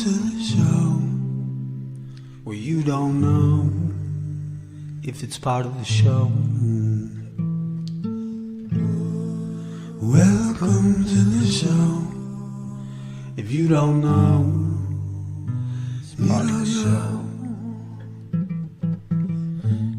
to the show where you don't know if it's part of the show. Welcome to the show. If you don't know, it's part of the show.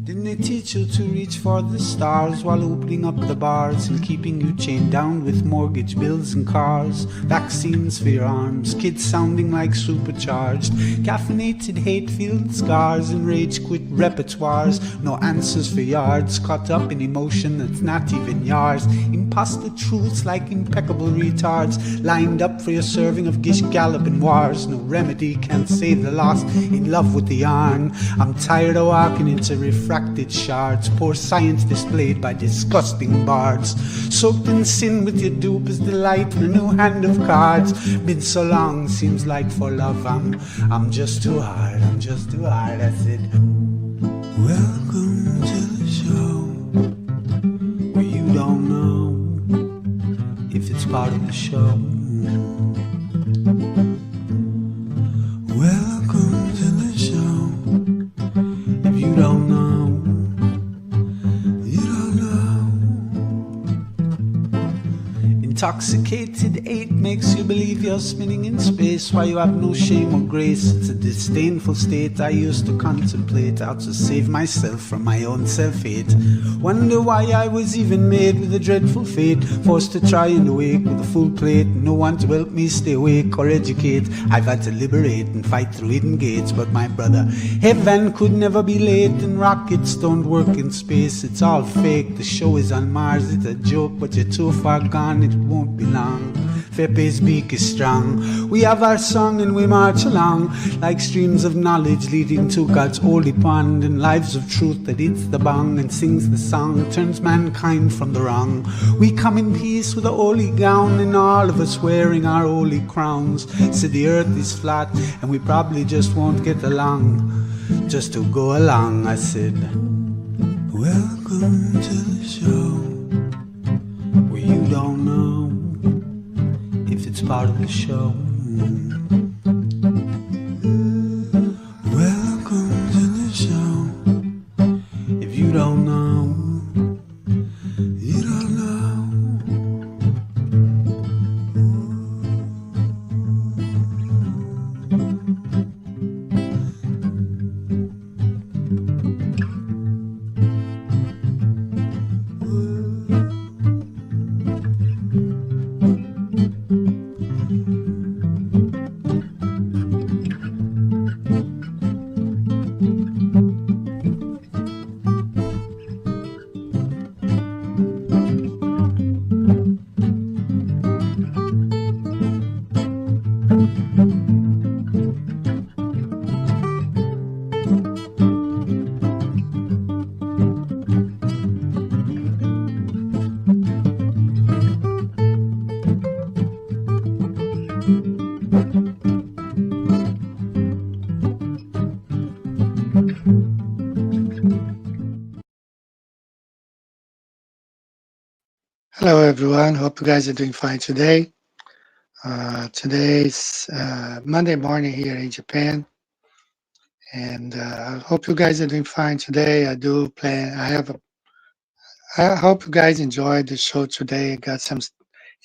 Didn't they teach you to reach for the stars while opening up the bars and keeping you chained down with mortgage bills and cars? Vaccines for your arms, kids sounding like supercharged, caffeinated hate-filled scars and rage-quit repertoires. No answers for yards, caught up in emotion that's not even yours. Imposter truths like impeccable retards, lined up for your serving of gish galloping wars. No remedy can save the lost, in love with the yarn. I'm tired of walking into refracted shards, poor science displayed by disgusting bards. Soaked in sin with your dupe is delight in a new hand of cards. Been so long, seems like for love I'm just too hard, I'm just too hard. I said, welcome to the show where you don't know if it's part of the show. Welcome to the show. If you don't know, you don't know. Intoxicated 8 makes you believe you're spinning in space while you have no shame or grace. It's a disdainful state I used to contemplate, how to save myself from my own self-hate. Wonder why I was even made with a dreadful fate, forced to try and awake with a full plate. No one to help me stay awake or educate. I've had to liberate and fight through hidden gates. But my brother, heaven could never be late, and rockets don't work in space. It's all fake, the show is on Mars. It's a joke, but you're too far gone, it won't be long. Fepe's beak is strong. We have our song and we march along like streams of knowledge leading to God's holy pond, and lives of truth that hits the bong and sings the song, turns mankind from the wrong. We come in peace with a holy gown and all of us wearing our holy crowns. So the earth is flat and we probably just won't get along, just to go along. I said, welcome to the show where you don't know if it's part of the show. Welcome to the show. If you don't know, you don't know. Hello, everyone. Hope you guys are doing fine today. Today's Monday morning here in Japan, and I hope you guys are doing fine today. I hope you guys enjoyed the show today. I got some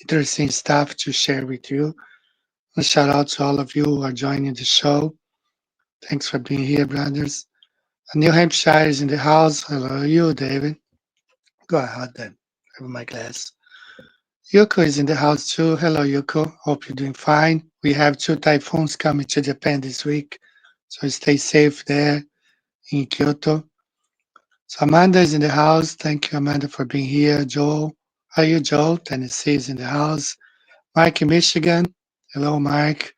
interesting stuff to share with you. A shout out to all of you who are joining the show. Thanks for being here, brothers. New Hampshire is in the house. Hello, you, David. Go ahead then. Have my glass. Yuko is in the house too. Hello, Yuko. Hope you're doing fine. We have 2 typhoons coming to Japan this week, so stay safe there in Kyoto. So Amanda is in the house. Thank you, Amanda, for being here. Joel, how are you, Joel? Tennessee is in the house. Mark in Michigan. Hello, Mark.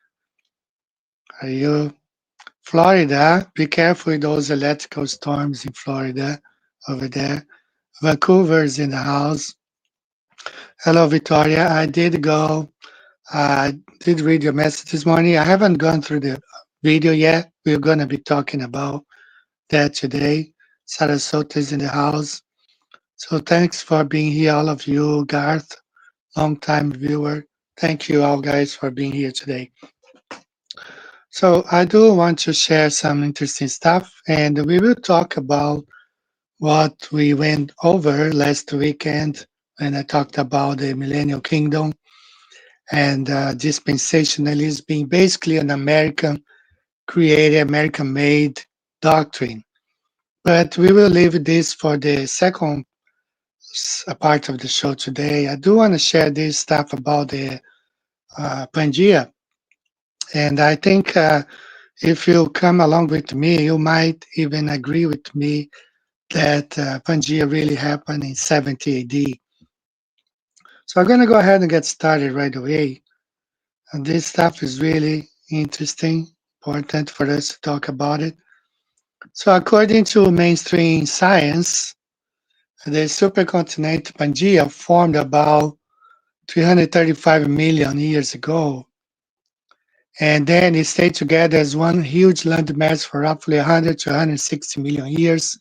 How are you? Florida. Be careful with those electrical storms in Florida over there. Vancouver is in the house. Hello, Victoria. I did read your message this morning. I haven't gone through the video yet. We're going to be talking about that today. Sarasota is in the house. So thanks for being here, all of you. Garth, long-time viewer. Thank you all, guys, for being here today. So I do want to share some interesting stuff, and we will talk about what we went over last weekend when I talked about the Millennial Kingdom and dispensationalism being basically an American created, American made doctrine. But we will leave this for the second part of the show today. I do want to share this stuff about the Pangea, and I think if you come along with me, you might even agree with me that Pangea really happened in 70 AD. So I'm going to go ahead and get started right away. And this stuff is really interesting, important for us to talk about it. So according to mainstream science, the supercontinent Pangea formed about 335 million years ago, and then it stayed together as one huge landmass for roughly 100 to 160 million years.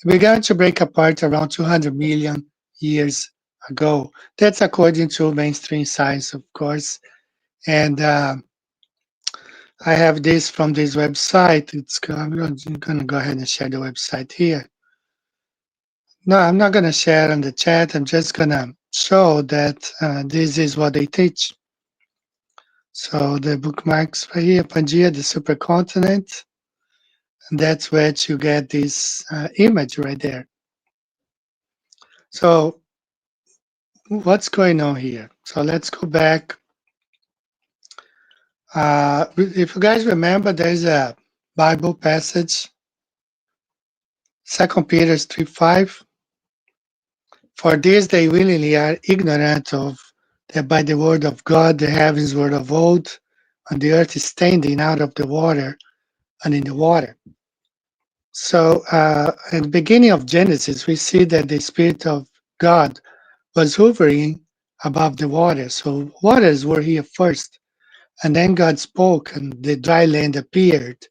It began to break apart around 200 million years ago. That's according to mainstream science, of course. And I have this from this website. I'm going to go ahead and share the website here. No, I'm not going to share on the chat. I'm just going to show that this is what they teach. So the bookmarks right here, Pangea, the supercontinent, and that's where you get this image right there. So what's going on here? So let's go back. If you guys remember, there's a Bible passage, 2 Peter 3:5. For this they willingly are ignorant of that by the word of God the heavens were of old, and the earth is standing out of the water and in the water. So at the beginning of Genesis, we see that the Spirit of God was hovering above the water. So waters were here first, and then God spoke, and the dry land appeared.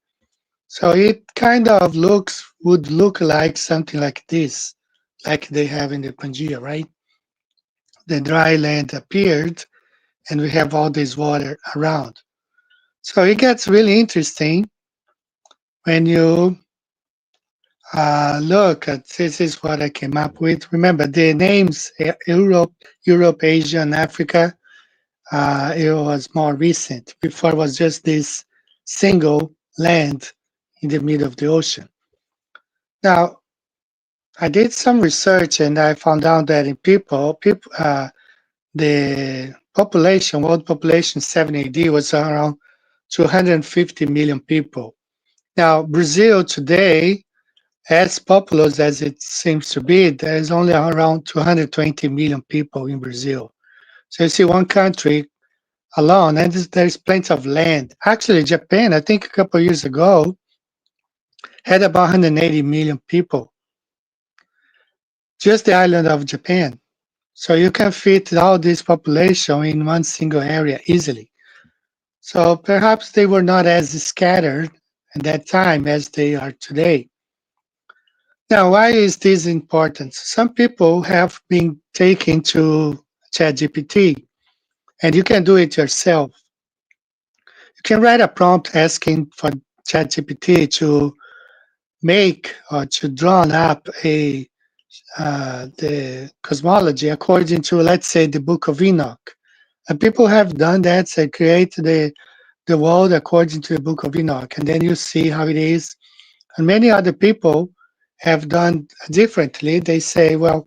So it kind of would look like something like this, like they have in the Pangea, right? The dry land appeared, and we have all this water around. So it gets really interesting when you look at this is what I came up with. Remember the names Europe, Asia, and Africa. It was more recent. Before it was just this single land in the middle of the ocean. Now I did some research and I found out that in the population, world population 70 AD was around 250 million people. Now, Brazil today, as populous as it seems to be, there's only around 220 million people in Brazil. So you see one country alone, and there's plenty of land. Actually, Japan, I think a couple of years ago, had about 180 million people, just the island of Japan. So you can fit all this population in one single area easily. So perhaps they were not as scattered at that time as they are today. Now, why is this important? Some people have been taken to ChatGPT, and you can do it yourself. You can write a prompt asking for ChatGPT to make or to draw up the cosmology according to, let's say, the Book of Enoch. And people have done that, so create the world according to the Book of Enoch, and then you see how it is. And many other people have done differently. They say, well,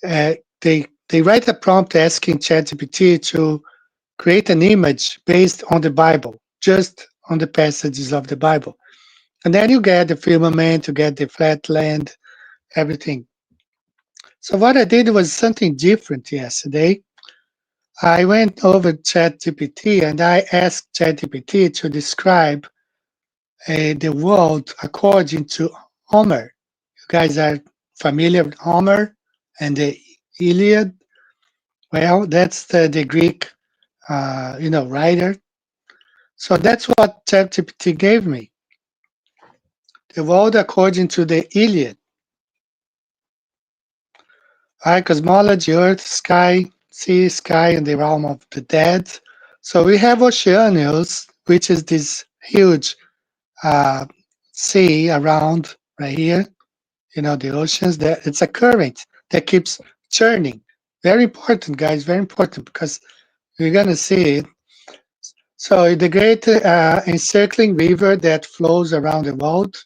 uh, they write a prompt asking ChatGPT to create an image based on the Bible, just on the passages of the Bible. And then you get the firmament, you get the flat land, everything. So what I did was something different yesterday. I went over ChatGPT and I asked ChatGPT to describe the world according to Homer. You guys are familiar with Homer and the Iliad? Well, that's the Greek, writer. So that's what ChatGPT gave me. The world according to the Iliad. Right, cosmology, earth, sky, sea, sky, and the realm of the dead. So we have Oceanus, which is this huge uh, sea around right here. The oceans. That it's a current that keeps churning. Very important, guys. Very important because we're gonna see it. So the great encircling river that flows around the world,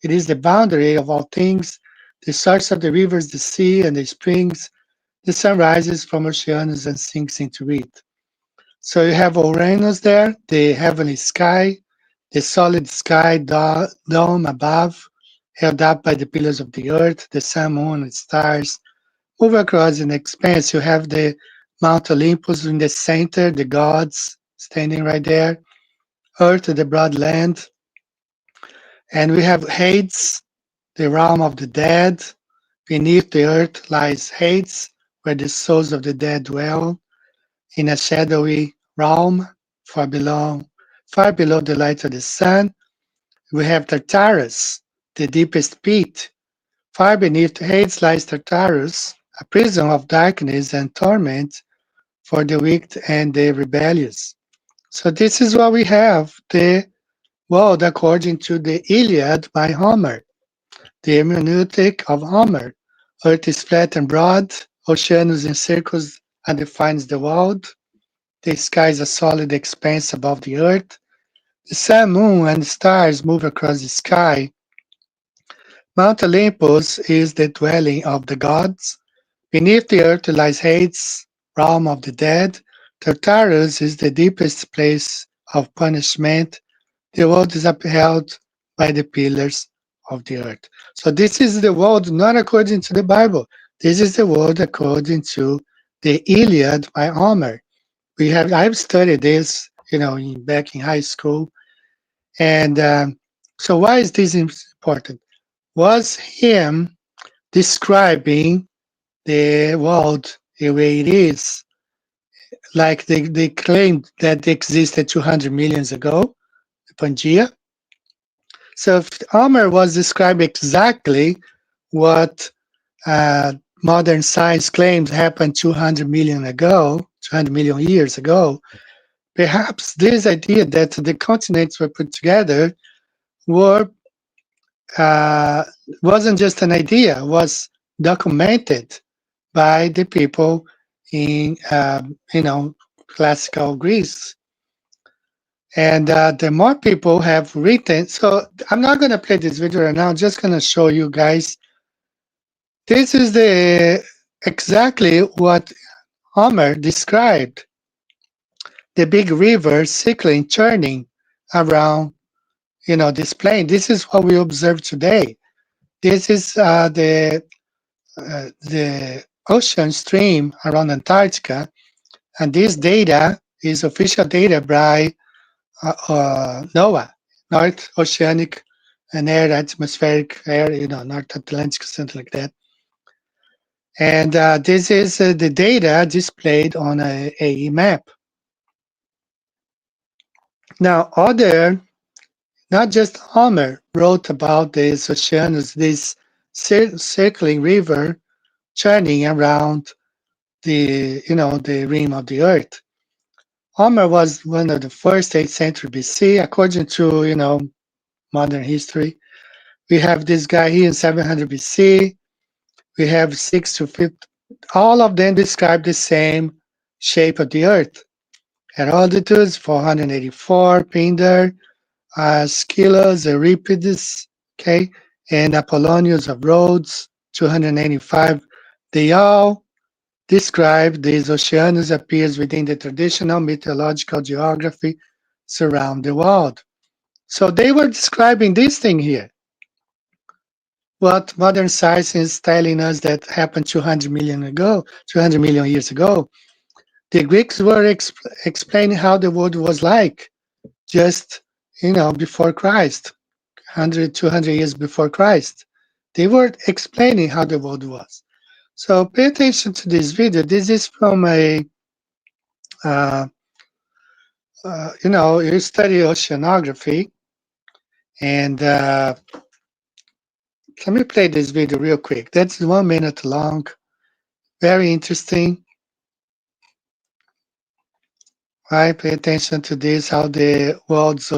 it is the boundary of all things. The source of the rivers, the sea and the springs. The sun rises from oceans and sinks into it. So you have Uranus there, the heavenly sky, the solid sky dome above, held up by the pillars of the earth, the sun, moon, and stars. Move across an expanse. You have the Mount Olympus in the center, the gods standing right there. Earth, the broad land. And we have Hades, the realm of the dead. Beneath the earth lies Hades, where the souls of the dead dwell. In a shadowy realm far below the light of the sun, we have Tartarus, the deepest pit. Far beneath Hades lies Tartarus, a prison of darkness and torment for the wicked and the rebellious. So this is what we have, the world according to the Iliad by Homer, the hermeneutic of Homer. Earth is flat and broad, Oceanus encircles and defines the world. The sky is a solid expanse above the earth. The sun, moon, and stars move across the sky. Mount Olympus is the dwelling of the gods. Beneath the earth lies Hades, realm of the dead. Tartarus is the deepest place of punishment. The world is upheld by the pillars of the earth. So this is the world not according to the Bible. This is the world according to the Iliad by Homer. I've studied this, back in high school, and so why is this important? Was him describing the world the way it is, like they claimed that it existed 200 millions ago, Pangea. So if Homer was describing exactly what uh, modern science claims happened 200 million years ago, perhaps this idea that the continents were put together were uh, wasn't just an idea, was documented by the people in classical Greece. And the more people have written, so I'm not going to play this video right now. I'm just going to show you guys. This is the exactly what Homer described: the big river cycling, churning around this plane. This is what we observe today. This is the ocean stream around Antarctica, and this data is official data by NOAA, North Oceanic and Air Atmospheric Air, North Atlantic, something like that. And this is the data displayed on a map. Now, not just Homer wrote about this oceanus, this circling river churning around the rim of the earth. Homer was one of the first 8th century BC, according to modern history. We have this guy here in 700 BC. We have 6 to 5. All of them describe the same shape of the earth. Herodotus 484, Pindar, Aeschylus, Euripides, okay, and Apollonius of Rhodes 285. They all describe these oceanus appears within the traditional mythological geography surround the world. So they were describing this thing here. What modern science is telling us that happened 200 million years ago. The Greeks were explaining how the world was like just, before Christ, 100, 200 years before Christ. They were explaining how the world was. So pay attention to this video. This is from uh, you study oceanography, and let me play this video real quick. That's 1 minute long. Very interesting. right? Pay attention to this, how the world's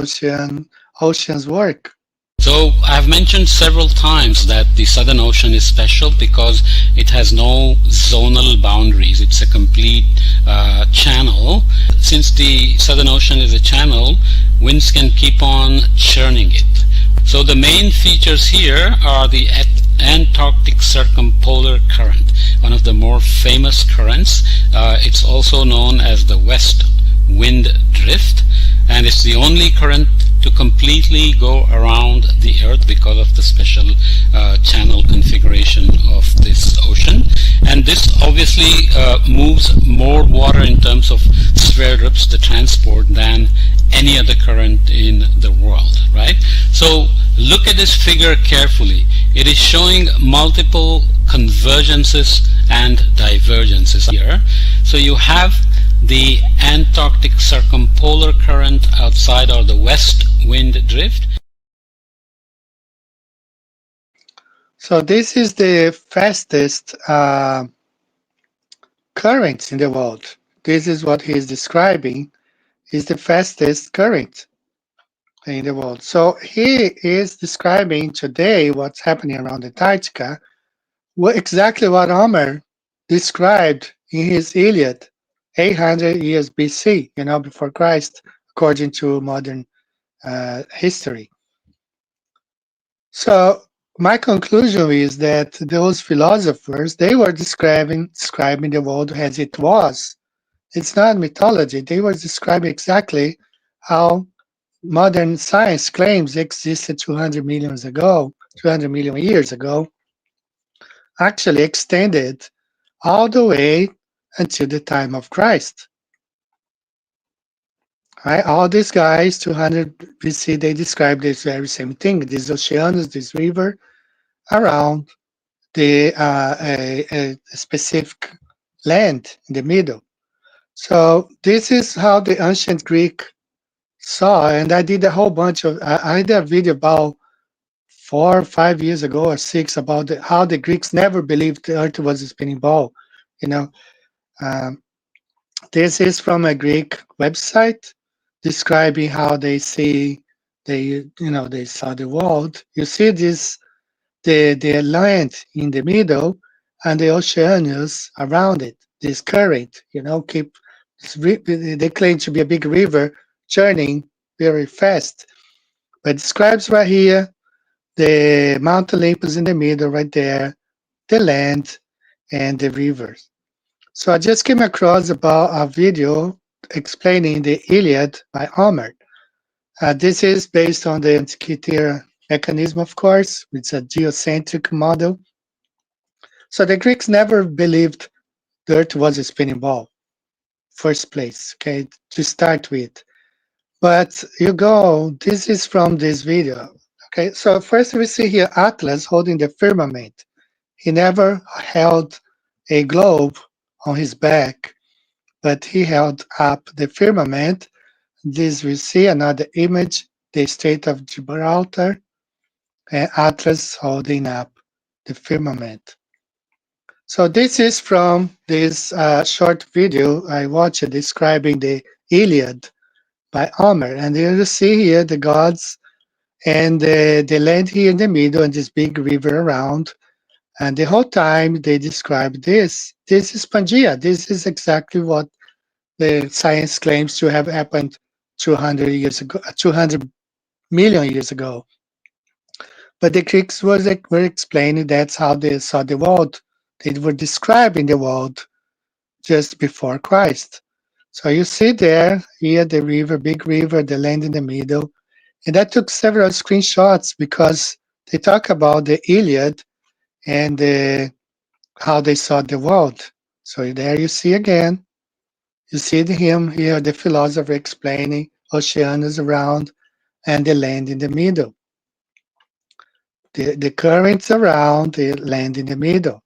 oceans work. So I've mentioned several times that the Southern Ocean is special because it has no zonal boundaries. It's a complete channel. Since the Southern Ocean is a channel, winds can keep on churning it. So the main features here are the Antarctic Circumpolar Current, one of the more famous currents. It's also known as the West Wind Drift, and it's the only current to completely go around the Earth because of the special channel configuration of this ocean. And this obviously moves more water in terms of sphere drips, the transport, than any other current in the world, right? So look at this figure carefully. It is showing multiple convergences and divergences here. So you have the Antarctic Circumpolar Current outside, or the West Wind Drift. So this is the fastest current in the world. This is what he is describing, is the fastest current in the world. So he is describing today what's happening around Antarctica, exactly what Homer described in his Iliad 800 years BC, before Christ, according to modern history. So my conclusion is that those philosophers, they were describing the world as it was. It's not mythology. They were describing exactly how modern science claims existed 200 million years ago, actually extended all the way until the time of Christ. Right? All these guys, 200 BC, they describe this very same thing. This oceanus, this river around the a specific land in the middle. So this is how the ancient Greek saw, and I did a whole bunch of. I did a video about 4 or 5 years ago or six about how the Greeks never believed the Earth was a spinning ball. You know, um, this is from a Greek website describing how they saw the world. You see this the land in the middle and the oceanus around it. This current, keep they claim to be a big river churning very fast. But it describes right here the Mount Olympus in the middle, right there, the land and the rivers. So I just came across about a video explaining the Iliad by Homer. This is based on the Antikythera mechanism, of course. It's a geocentric model. So the Greeks never believed the Earth was a spinning ball, first place, okay, to start with. But this is from this video. Okay, so first we see here Atlas holding the firmament. He never held a globe on his back, but he held up the firmament. This we see another image, the Strait of Gibraltar, and Atlas holding up the firmament. So this is from this short video I watched describing the Iliad by Homer. And you see here the gods and the land here in the middle and this big river around. And the whole time they describe this. This is Pangea. This is exactly what the science claims to have happened 200 years ago, 200 million years ago. But the Greeks were explaining that's how they saw the world. They were describing the world just before Christ. So you see there, here the river, big river, the land in the middle. And I took several screenshots because they talk about the Iliad and how they saw the world. So there you see again, you see him here, the philosopher explaining oceanus around and the land in the middle. The currents around, the land in the middle.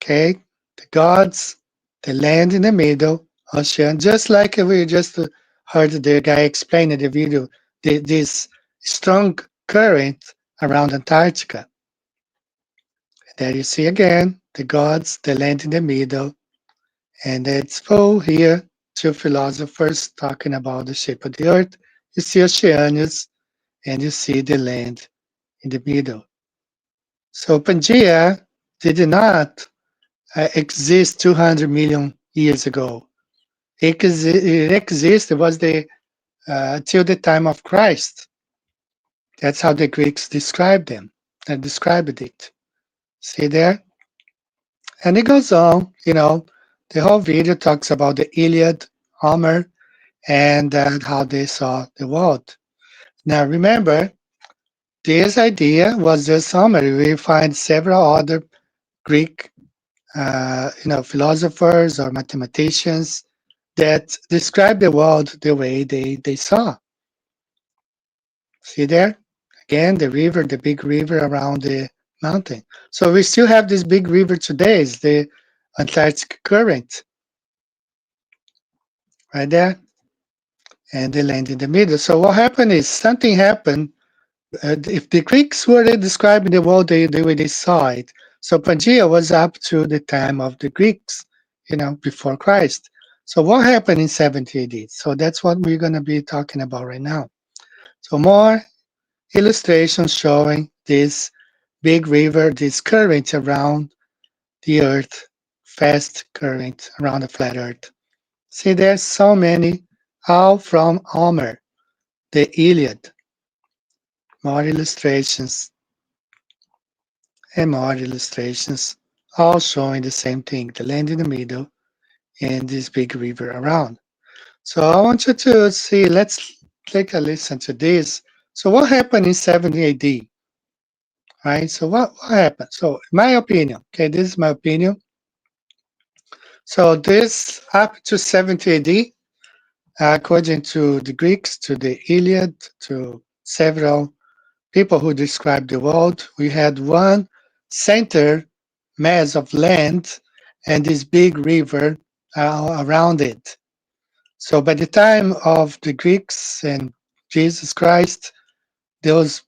Okay, the gods, the land in the middle, ocean, just like we just heard the guy explain in the video, this strong current around Antarctica. There you see again the gods, the land in the middle, and it's full here, two philosophers talking about the shape of the earth. You see Oceanus and you see the land in the middle. So Pangea did not exist 200 million years ago. It existed was the till the time of Christ. That's how the Greeks described them and described it. See there? And it goes on, the whole video talks about the Iliad, Homer, and how they saw the world. Now remember, this idea was just summary. We find several other Greek, philosophers or mathematicians that describe the world the way they saw. See there? Again, the river, the big river around the mountain. So we still have this big river today. It's the Antarctic current right there, and the land in the middle. So what happened is something happened. If the Greeks were describing the world the way they saw it, so Pangea was up to the time of the Greeks, before Christ. So what happened in 70 AD? So that's what we're going to be talking about right now. So more illustrations showing this big river, this current around the earth, fast current around the flat earth. See, there's so many, all from Homer, the Iliad. More illustrations and more illustrations, all showing the same thing, the land in the middle and this big river around. So I want you to see, let's take a listen to this. So what happened in 70 AD? Right? So what happened? So my opinion, okay, this is my opinion. So this up to 70 AD, according to the Greeks, to the Iliad, to several people who describe the world, we had one center mass of land and this big river around it. So by the time of the Greeks and Jesus Christ, those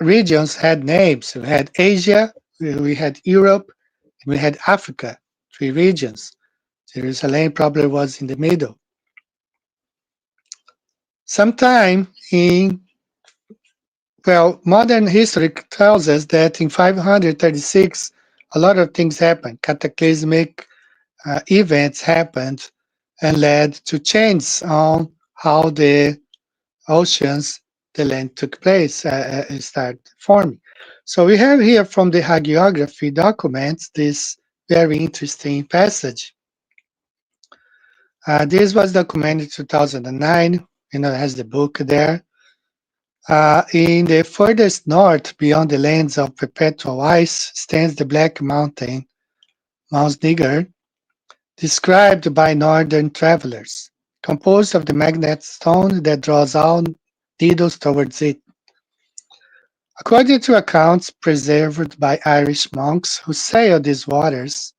regions had names. We had Asia, we had Europe, and we had Africa, three regions. Jerusalem probably was in the middle. Sometime in, modern history tells us that in 536, a lot of things happened. Cataclysmic events happened and led to changes on how the oceans, the land took place, started forming. So we have here from the hagiography documents this very interesting passage. This was documented in 2009. It has the book there. In the furthest north, beyond the lands of perpetual ice, stands the Black Mountain, Mount Niger, described by northern travelers, composed of the magnet stone that draws all needles towards it. According to accounts preserved by Irish monks who sailed those waters,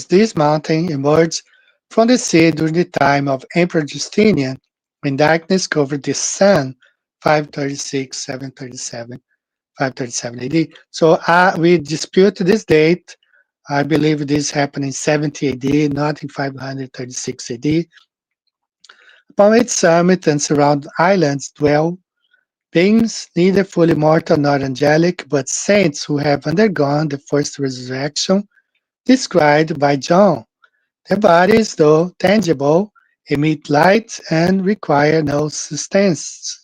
this mountain emerged from the sea during the time of Emperor Justinian, when darkness covered the sun, 536, 737, 537 AD. So we dispute this date. I believe this happened in 70 AD, not in 536 AD. Upon its summit and surrounding islands dwell beings neither fully mortal nor angelic, but saints who have undergone the first resurrection described by John. Their bodies, though tangible, emit light and require no sustenance.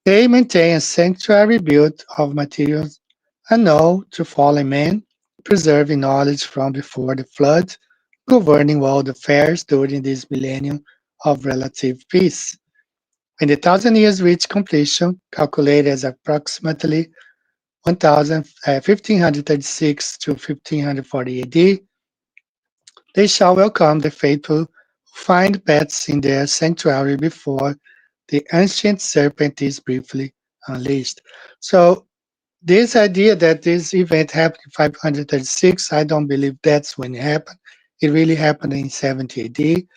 They maintain a sanctuary built of materials unknown to fallen men, preserving knowledge from before the flood, governing world affairs during this millennium of relative peace. When the 1,000 years reach completion, calculated as approximately 1536 to 1540 AD, they shall welcome the faithful who find paths in their sanctuary before the ancient serpent is briefly unleashed. So this idea that this event happened in 536, I don't believe that's when it happened. It really happened in 70 AD.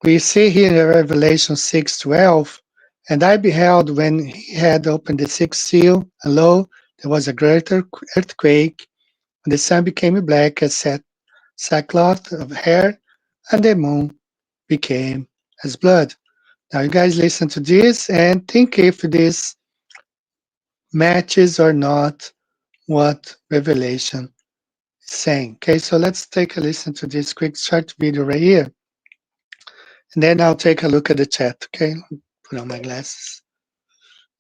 We see here in Revelation 6:12, and I beheld when he had opened the sixth seal, and lo, there was a great earthquake, and the sun became black as sackcloth of hair, and the moon became as blood. Now, you guys listen to this and think if this matches or not what Revelation is saying. Okay, so let's take a listen to this quick short video right here. And then I'll take a look at the chat. Okay, put on my glasses.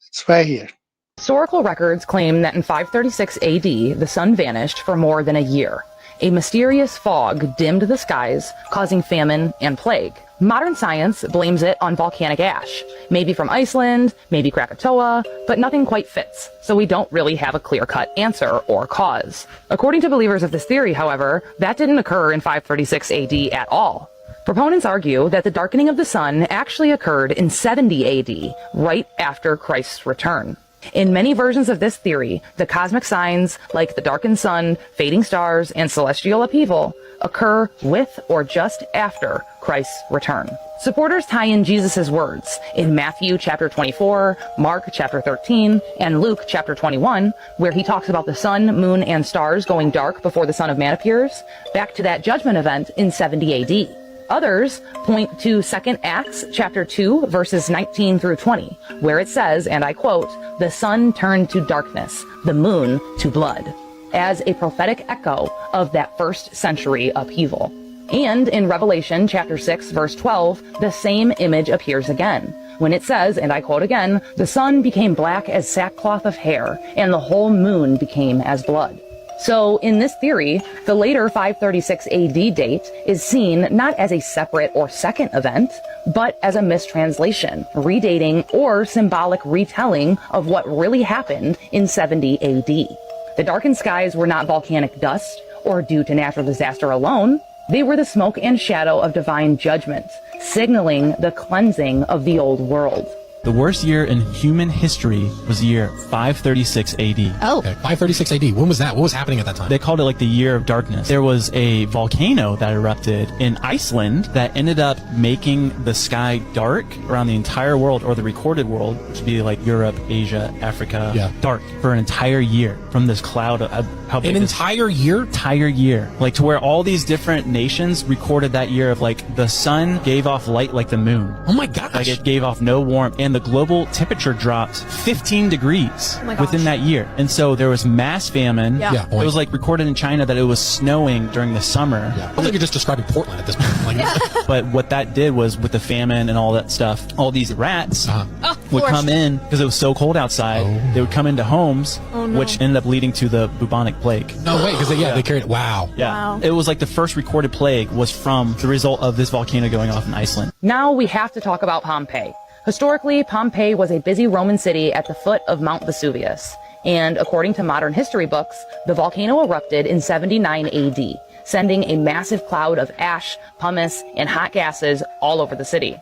It's right here. Historical records claim that in 536 AD, the sun vanished for more than a year. A mysterious fog dimmed the skies, causing famine and plague. Modern science blames it on volcanic ash, maybe from Iceland, maybe Krakatoa, but nothing quite fits, so we don't really have a clear-cut answer or cause. According to believers of this theory, however, that didn't occur in 536 AD at all. Proponents argue that the darkening of the sun actually occurred in 70 AD, right after Christ's return. In many versions of this theory, the cosmic signs, like the darkened sun, fading stars, and celestial upheaval, occur with or just after Christ's return. Supporters tie in Jesus' words in Matthew chapter 24, Mark chapter 13, and Luke chapter 21, where he talks about the sun, moon, and stars going dark before the Son of Man appears, back to that judgment event in 70 AD. Others point to 2 Acts chapter 2 verses 19 through 20, where it says, and I quote, "The sun turned to darkness, the moon to blood," as a prophetic echo of that first century upheaval. And in Revelation chapter 6 verse 12, the same image appears again, when it says, and I quote again, "The sun became black as sackcloth of hair, and the whole moon became as blood." So, in this theory, the later 536 AD date is seen not as a separate or second event, but as a mistranslation, redating, or symbolic retelling of what really happened in 70 AD. The darkened skies were not volcanic dust or due to natural disaster alone. They were the smoke and shadow of divine judgment, signaling the cleansing of the old world. The worst year in human history was the year 536 AD. Oh. Okay, 536 AD. When was that? What was happening at that time? They called it like the year of darkness. There was a volcano that erupted in Iceland that ended up making the sky dark around the entire world, or the recorded world, which would be like Europe, Asia, Africa, dark for an entire year from this cloud of how big An entire year? Entire year. Like to where all these different nations recorded that year of like the sun gave off light like the moon. Oh my gosh. Like it gave off no warmth, and the global temperature dropped 15 degrees within that year. And so there was mass famine. Yeah, It was like recorded in China that it was snowing during the summer. Yeah. I think you're just describing Portland at this point. Like, But what that did was, with the famine and all that stuff, all these rats would come in because it was so cold outside. They would come into homes, which ended up leading to the bubonic plague. no way, because they carried it. Wow. Yeah. It was like the first recorded plague was from the result of this volcano going off in Iceland. Now we have to talk about Pompeii. Historically, Pompeii was a busy Roman city at the foot of Mount Vesuvius. And according to modern history books, the volcano erupted in 79 AD, sending a massive cloud of ash, pumice, and hot gases all over the city.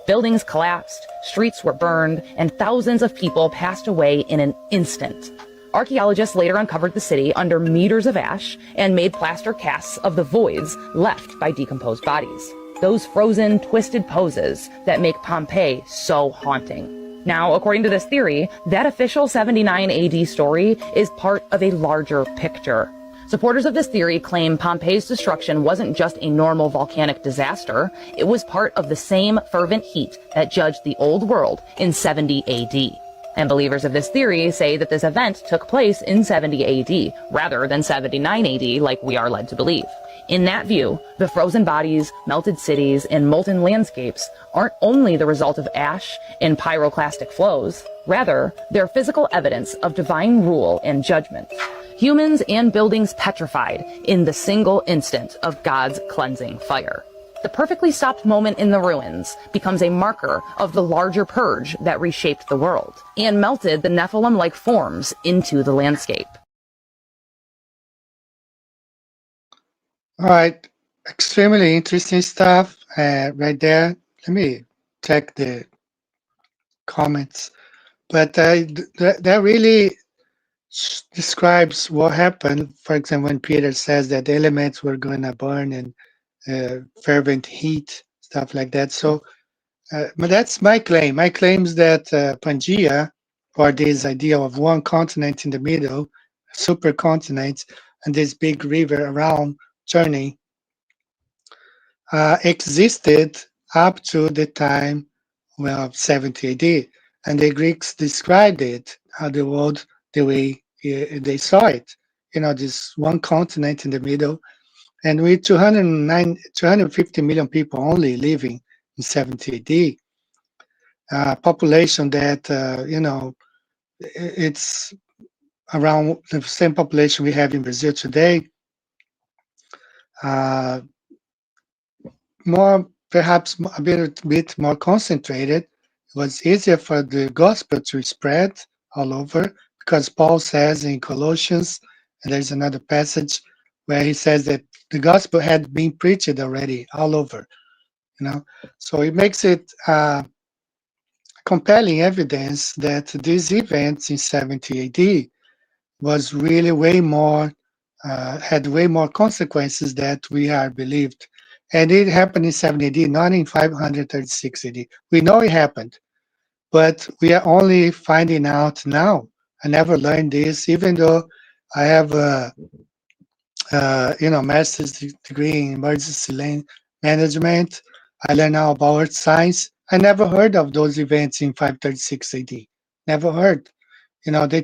Buildings collapsed, streets were burned, and thousands of people passed away in an instant. Archaeologists later uncovered the city under meters of ash and made plaster casts of the voids left by decomposed bodies. Those frozen, twisted poses that make Pompeii so haunting. Now, according to this theory, that official 79 AD story is part of a larger picture. Supporters of this theory claim Pompeii's destruction wasn't just a normal volcanic disaster, it was part of the same fervent heat that judged the old world in 70 AD. And believers of this theory say that this event took place in 70 AD, rather than 79 AD like we are led to believe. In that view, the frozen bodies, melted cities, and molten landscapes aren't only the result of ash and pyroclastic flows, rather, they're physical evidence of divine rule and judgment. Humans and buildings petrified in the single instant of God's cleansing fire. The perfectly stopped moment in the ruins becomes a marker of the larger purge that reshaped the world and melted the Nephilim-like forms into the landscape. All right, extremely interesting stuff right there. Let me check the comments, but that really describes what happened. For example, when Peter says that the elements were going to burn in fervent heat, stuff like that. So, but that's my claim. My claim is that Pangea, or this idea of one continent in the middle, supercontinent, and this big river around, journey existed up to the time of 70 AD, and the Greeks described it, the world, the way they saw it. This one continent in the middle, and with 250 million people only living in 70 AD, population that it's around the same population we have in Brazil today, uh, more perhaps a bit more concentrated. It was easier for the gospel to spread all over because Paul says in Colossians, and there's another passage where he says that the gospel had been preached already all over. So it makes it compelling evidence that these events in 70 AD was really way more, had way more consequences that we are believed. And it happened in 70 AD, not in 536 AD. We know it happened, but we are only finding out now. I never learned this, even though I have a master's degree in emergency management. I learned now about earth science. I never heard of those events in 536 AD. Never heard. They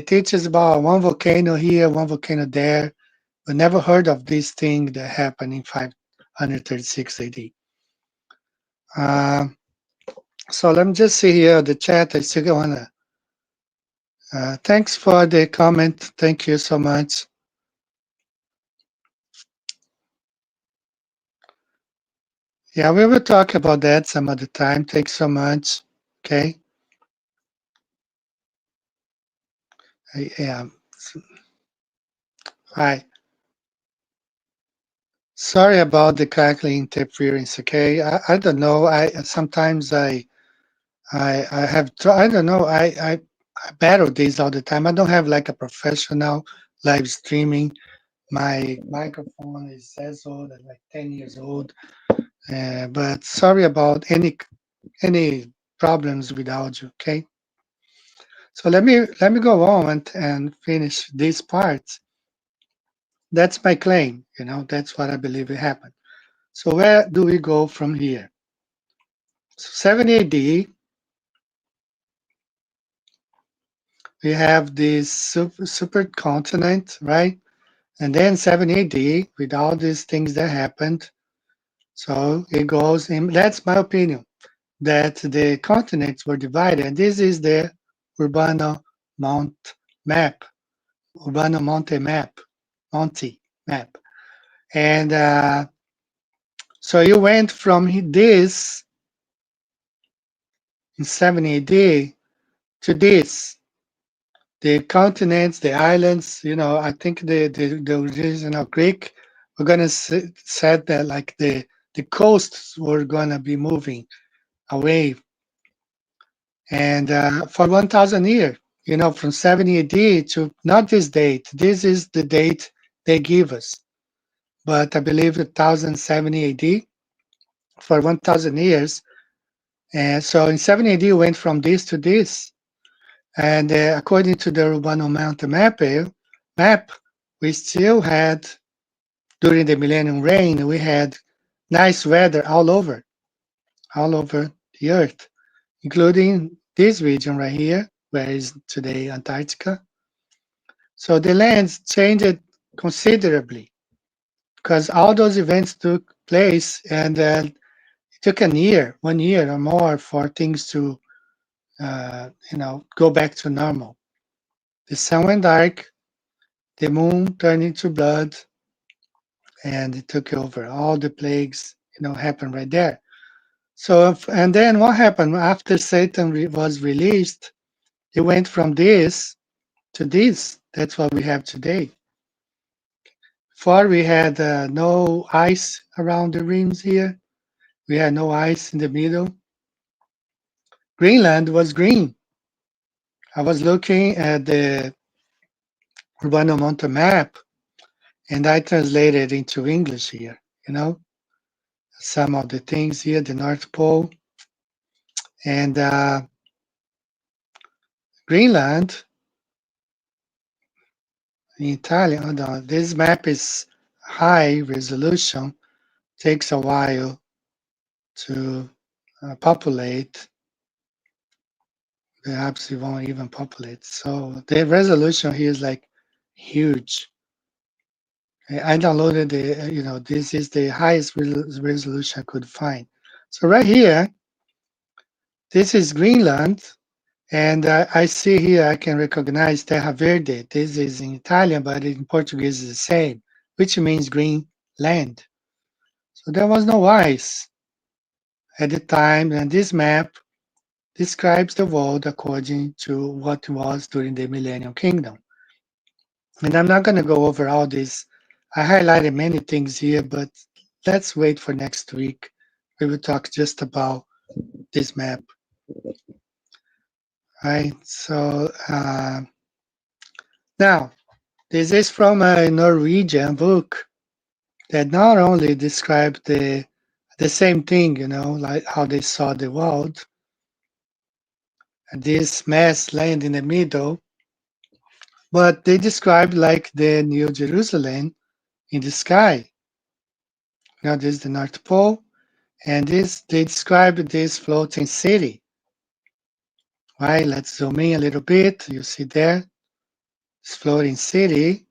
teach us about one volcano here, one volcano there, but never heard of this thing that happened in 536 AD. So let me just see here the chat. I still wanna. Thanks for the comment. Thank you so much. Yeah, we will talk about that some other time. Thanks so much. Okay. Yeah. Hi. Sorry about the crackling interference. Okay. I don't know. Sometimes I have I don't know. I battle this all the time. I don't have like a professional live streaming. My microphone is as old as like 10 years old. But sorry about any problems with audio. Okay. So let me go on and finish this part. That's my claim. That's what I believe it happened. So where do we go from here? So 70 AD, we have this supercontinent, right? And then 70 AD, with all these things that happened, so it goes in. That's my opinion, that the continents were divided. And this is the Urbano Mount map, Urbano Monte map, Monte map. And so you went from this in 70 AD to this. The continents, the islands, I think the original Greek were gonna said that like the coasts were gonna be moving away, and for 1,000 years, from 70 AD to not this date. This is the date they give us, but I believe 1070 AD for 1,000 years. And so in 70 AD, went from this to this. And according to the Urbano Mountain map, we still had, during the Millennium Reign, we had nice weather all over the Earth, including this region right here, where is today Antarctica. So the lands changed considerably because all those events took place, and it took 1 year or more for things to go back to normal. The sun went dark, the moon turned into blood, and it took over. All the plagues, happened right there. So, and then what happened after Satan was released? It went from this to this. That's what we have today. Before we had no ice around the rims here. We had no ice in the middle. Greenland was green. I was looking at the Urbano Monte map, and I translated into English here, some of the things here, the North Pole. And Greenland, in Italian, hold on, this map is high resolution, takes a while to populate. Perhaps it won't even populate. So the resolution here is like huge. I downloaded the, this is the highest resolution I could find. So right here, this is Greenland. And I see here, I can recognize Terra Verde. This is in Italian, but in Portuguese is the same, which means green land. So there was no ice at the time, and this map describes the world according to what it was during the Millennium Kingdom. And I'm not going to go over all this. I highlighted many things here, but let's wait for next week. We will talk just about this map. Right, so now, this is from a Norwegian book that not only described the same thing, like how they saw the world, and this mass land in the middle, but they described like the New Jerusalem in the sky. Now this is the North Pole, and they described this floating city. Right, let's zoom in a little bit. You see there, this floating city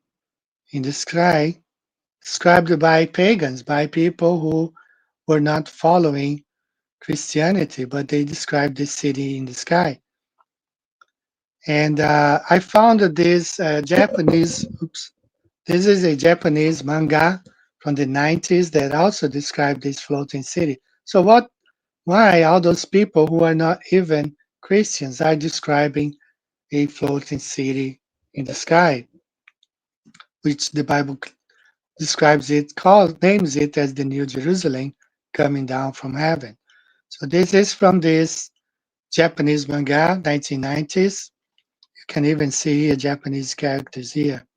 in the sky, described by pagans, by people who were not following Christianity, but they described the city in the sky. And I found this Japanese, this is a Japanese manga from the 90s that also described this floating city. So why all those people who are not even Christians are describing a floating city in the sky, which the Bible describes it, names it as the New Jerusalem coming down from heaven. So this is from this Japanese manga, 1990s. You can even see here Japanese characters here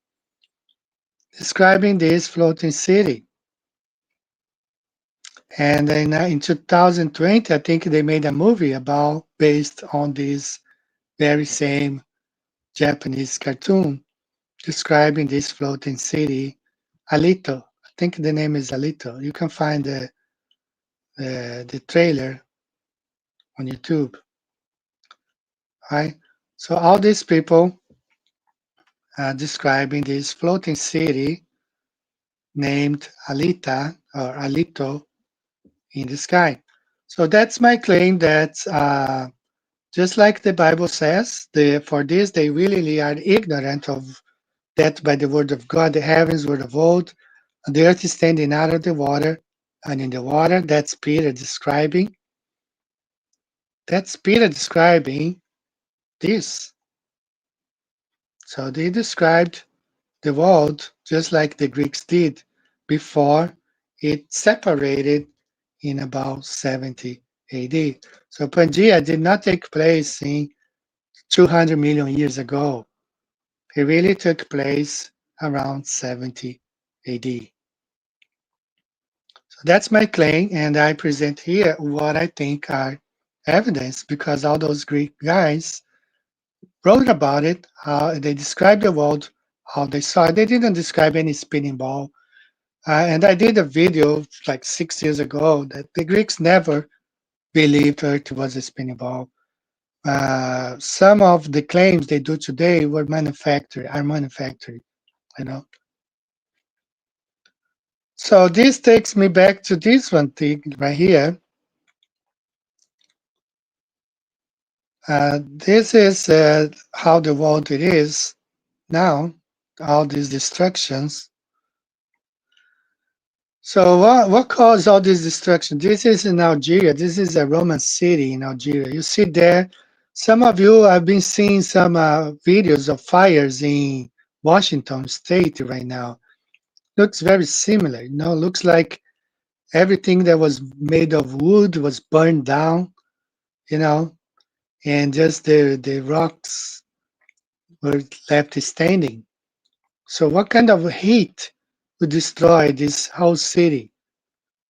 describing this floating city. And in 2020, I think they made a movie based on this very same Japanese cartoon describing this floating city, Alito. I think the name is Alito. You can find the trailer on YouTube. Right? So all these people are describing this floating city named Alita or Alito in the sky. So that's my claim that just like the Bible says, for this they really are ignorant of that by the word of God, the heavens were of old, and the earth is standing out of the water, and in the water, that's Peter describing. That's Peter describing this. So they described the world just like the Greeks did before it separated in about 70 AD. So Pangea did not take place in 200 million years ago. It really took place around 70 AD. So that's my claim, and I present here what I think are evidence, because all those Greek guys wrote about it, how they described the world, how they saw it. They didn't describe any spinning ball. And I did a video like 6 years ago that the Greeks never believed Earth was a spinning ball. Some of the claims they do today are manufactured, So this takes me back to this one thing right here. This is how the world it is now, all these destructions. So what caused all this destruction? This is in Algeria. This is a Roman city in Algeria. You see there, some of you have been seeing some videos of fires in Washington State right now. Looks very similar, looks like everything that was made of wood was burned down, and just the rocks were left standing. So what kind of heat would destroy this whole city?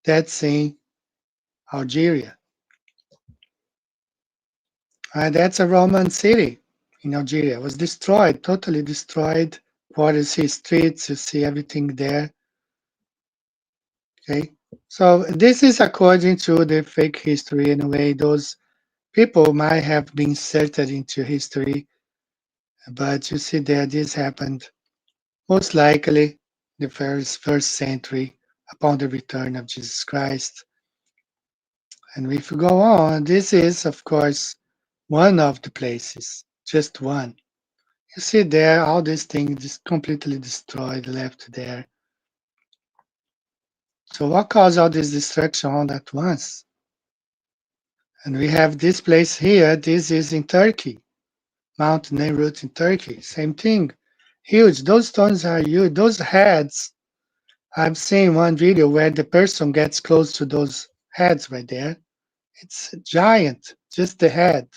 That's in Algeria. That's a Roman city in Algeria. It was destroyed, totally destroyed. You see streets, you see everything there. Okay, So this is according to the fake history. In a way, those people might have been inserted into history, but you see there, this happened most likely the first century upon the return of Jesus Christ. And if we go on, this is, of course, one of the places, just one. You see there, all these things just completely destroyed, left there. So what caused all this destruction all at once? And we have this place here. This is in Turkey, Mount Neyrut in Turkey. Same thing, huge. Those stones are huge. Those heads. I've seen one video where the person gets close to those heads right there. It's giant, just the head.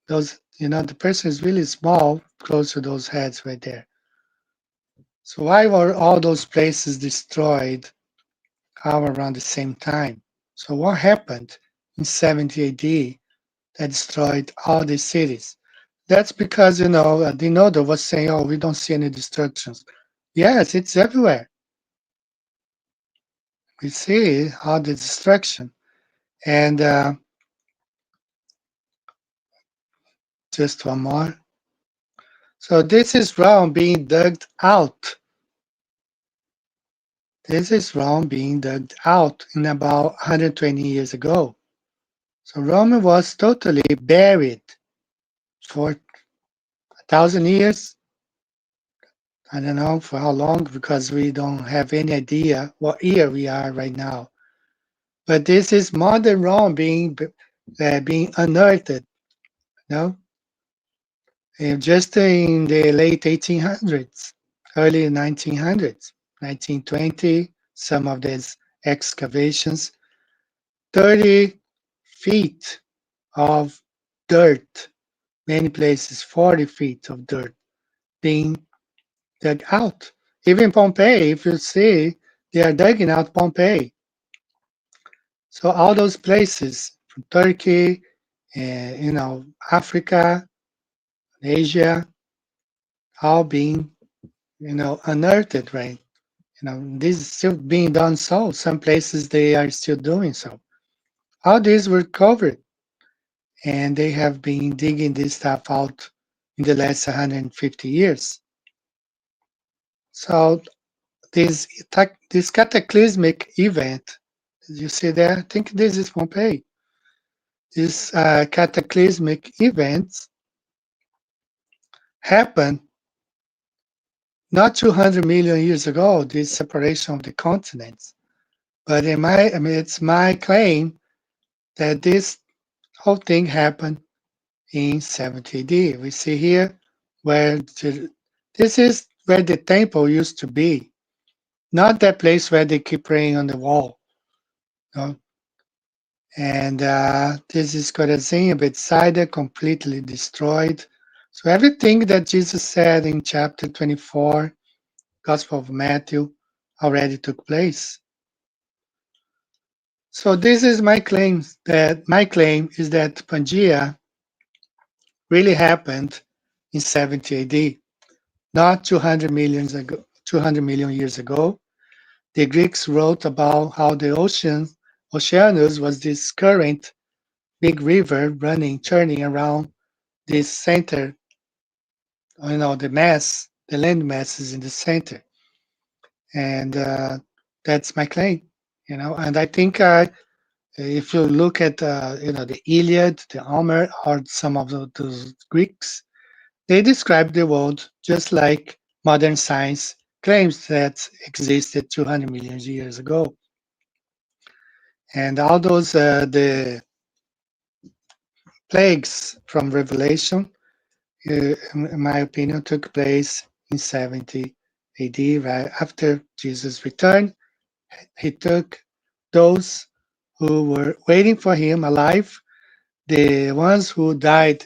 Those, the person is really small, close to those heads right there. So why were all those places destroyed all around the same time? So what happened in 70 AD that destroyed all these cities? That's because, Dinodo was saying, oh, we don't see any destructions. Yes, it's everywhere. We see all the destruction. And just one more. So this is Rome being dug out. This is Rome being dug out in about 120 years ago. So Rome was totally buried for 1,000 years. I don't know for how long because we don't have any idea what year we are right now. But this is modern Rome being unearthed, just in the late 1800s, early 1900s, 1920, some of these excavations, 30 feet of dirt, many places 40 feet of dirt being dug out. Even Pompeii, if you see, they are digging out Pompeii. So all those places from Turkey, Africa, Asia, all being, unearthed, right? This is still being done so. Some places they are still doing so. All these were covered, and they have been digging this stuff out in the last 150 years. So this cataclysmic event, you see there, I think this is Pompeii. This cataclysmic events happened not 200 million years ago, this separation of the continents, but it's my claim that this whole thing happened in 70 AD. We see here where this is where the temple used to be, not that place where they keep praying on the wall. No? And this is Chorazin, Bethsaida, completely destroyed. So everything that Jesus said in chapter 24, Gospel of Matthew, already took place. So this is my claim is that Pangea really happened in 70 AD, not 200 million years ago. The Greeks wrote about how the Oceanus was this current, big river turning around this center, the land mass is in the center. And that's my claim, and I think if you look at the Iliad, the Homer, or some of those Greeks, they describe the world just like modern science claims that existed 200 million years ago. And all those the plagues from Revelation, in my opinion, took place in 70 AD, right after Jesus returned. He took those who were waiting for him alive, the ones who died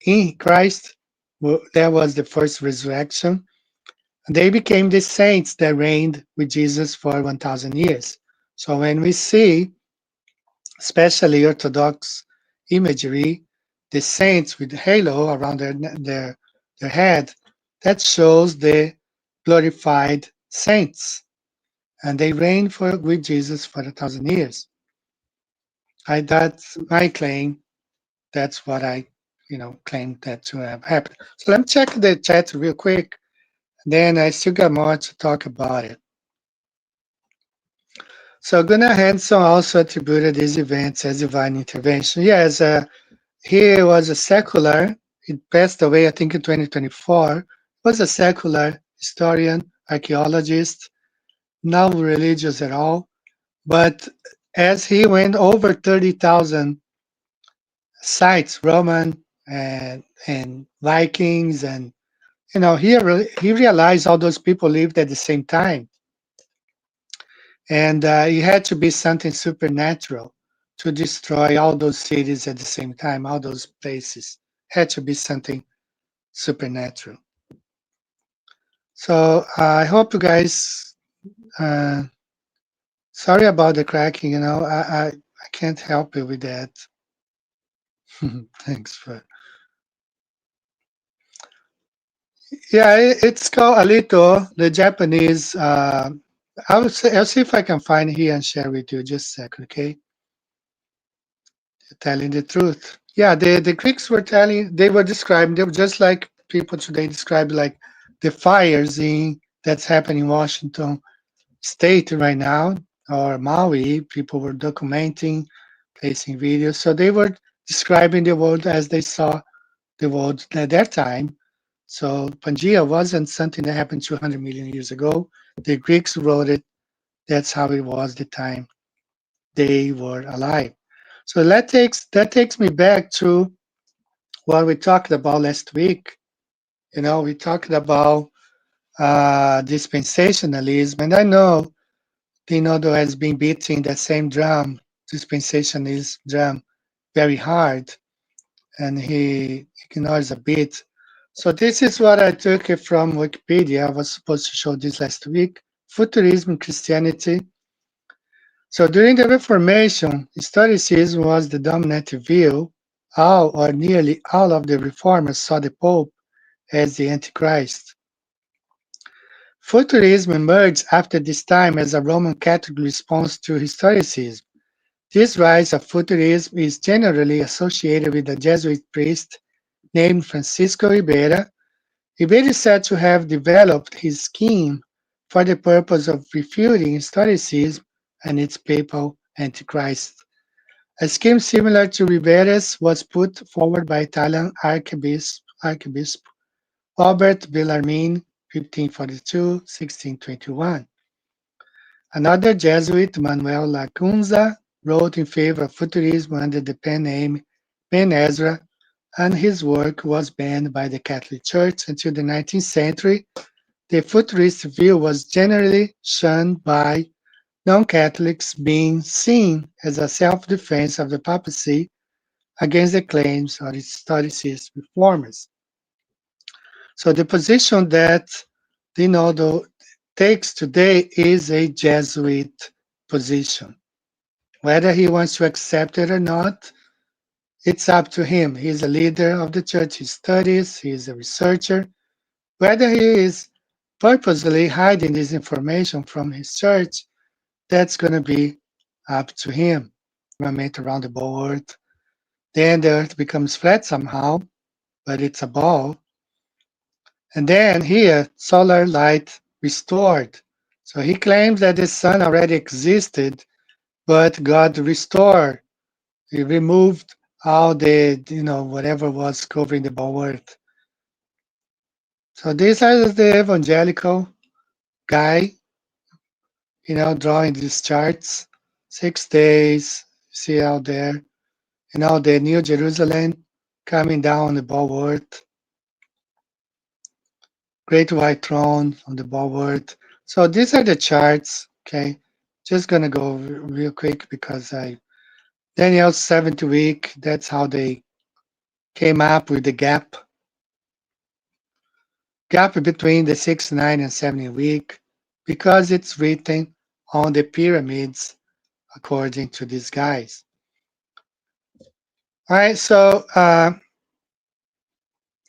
in Christ. That was the first resurrection. They became the saints that reigned with Jesus for 1,000 years. So when we see, especially Orthodox imagery, the saints with the halo around their head, that shows the glorified saints. and they reigned with Jesus for 1,000 years. That's my claim. That's what I, claim that to have happened. So let me check the chat real quick. Then I still got more to talk about it. So Gunnar Hanson also attributed these events as divine intervention. Yes, he was a secular. He passed away, I think, in 2024. He was a secular historian, archaeologist, not religious at all. But as he went over 30,000 sites, Roman and Vikings, and he realized all those people lived at the same time, and it had to be something supernatural to destroy all those cities at the same time. All those places had to be something supernatural. So I hope you guys. Sorry about the cracking. I can't help it with that. Thanks for. Yeah, it's called Alito, the Japanese. I'll see if I can find here and share with you. Just a second, okay? Telling the truth. Yeah, the Greeks were they were describing, they were just like people today describe like the fires that's happening in Washington State right now, or Maui. People were documenting, placing videos. So they were describing the world as they saw the world at that time. So Pangea wasn't something that happened 200 million years ago. The Greeks wrote it. That's how it was the time they were alive. So that takes me back to what we talked about last week. We talked about dispensationalism, and I know Dinodo has been beating that same drum, dispensationalist drum, very hard, and he ignores a bit. So this is what I took it from Wikipedia. I was supposed to show this last week. Futurism in Christianity. So during the Reformation, historicism was the dominant view. All or nearly all of the reformers saw the Pope as the Antichrist. Futurism emerged after this time as a Roman Catholic response to historicism. This rise of futurism is generally associated with a Jesuit priest named Francisco Ribera. Ribera is said to have developed his scheme for the purpose of refuting historicism and its papal antichrist. A scheme similar to Ribera's was put forward by Italian Archbishop Robert Bellarmine, 1542-1621. Another Jesuit, Manuel Lacunza, wrote in favor of futurism under the pen name Ben Ezra, and his work was banned by the Catholic Church until the 19th century. The futurist view was generally shunned by non-Catholics, being seen as a self-defense of the papacy against the claims of its historicist reformers. So the position that Dinodo takes today is a Jesuit position. Whether he wants to accept it or not, it's up to him. He's a leader of the church. He studies, he's a researcher. Whether he is purposely hiding this information from his church, that's going to be up to him. Firmament around the ball earth. Then the earth becomes flat somehow, but it's a ball. And then here, solar light restored. So he claims that the sun already existed, but God restored. He removed all the, whatever was covering the ball earth. So this is the evangelical guy, drawing these charts. 6 days, see out there. The New Jerusalem coming down on the ball earth. Great white throne on the ball earth. So these are the charts, okay? Just gonna go real quick because Daniel's 7th week, that's how they came up with the gap between the 6th, 9th, and 7th week, because it's written on the pyramids according to these guys. All right, so a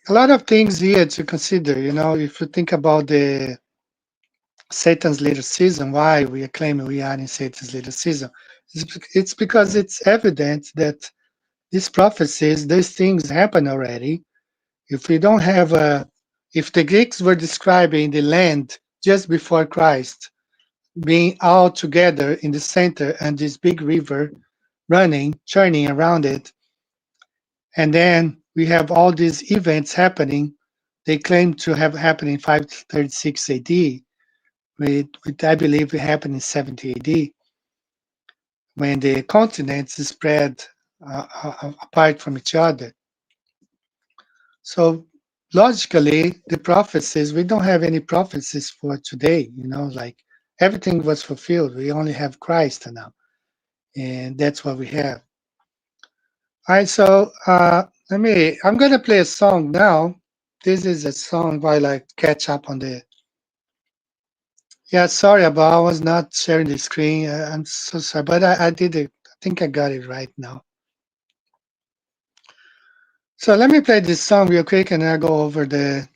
lot of things here to consider. If you think about the Satan's little season. Why we are claiming we are in Satan's little season? It's because it's evident that these prophecies, these things happen already. If we don't have if the Greeks were describing the land just before Christ being all together in the center and this big river running, churning around it, and then we have all these events happening. They claim to have happened in 536 AD, which I believe happened in 70 AD, when the continents spread apart from each other. So logically, the prophecies, we don't have any prophecies for today, like everything was fulfilled. We only have Christ now, and that's what we have. All right, so I'm going to play a song now. This is a song while I catch up on the. Yeah, sorry about I was not sharing the screen. I'm so sorry, but I did it. I think I got it right now. So let me play this song real quick, and I'll go over the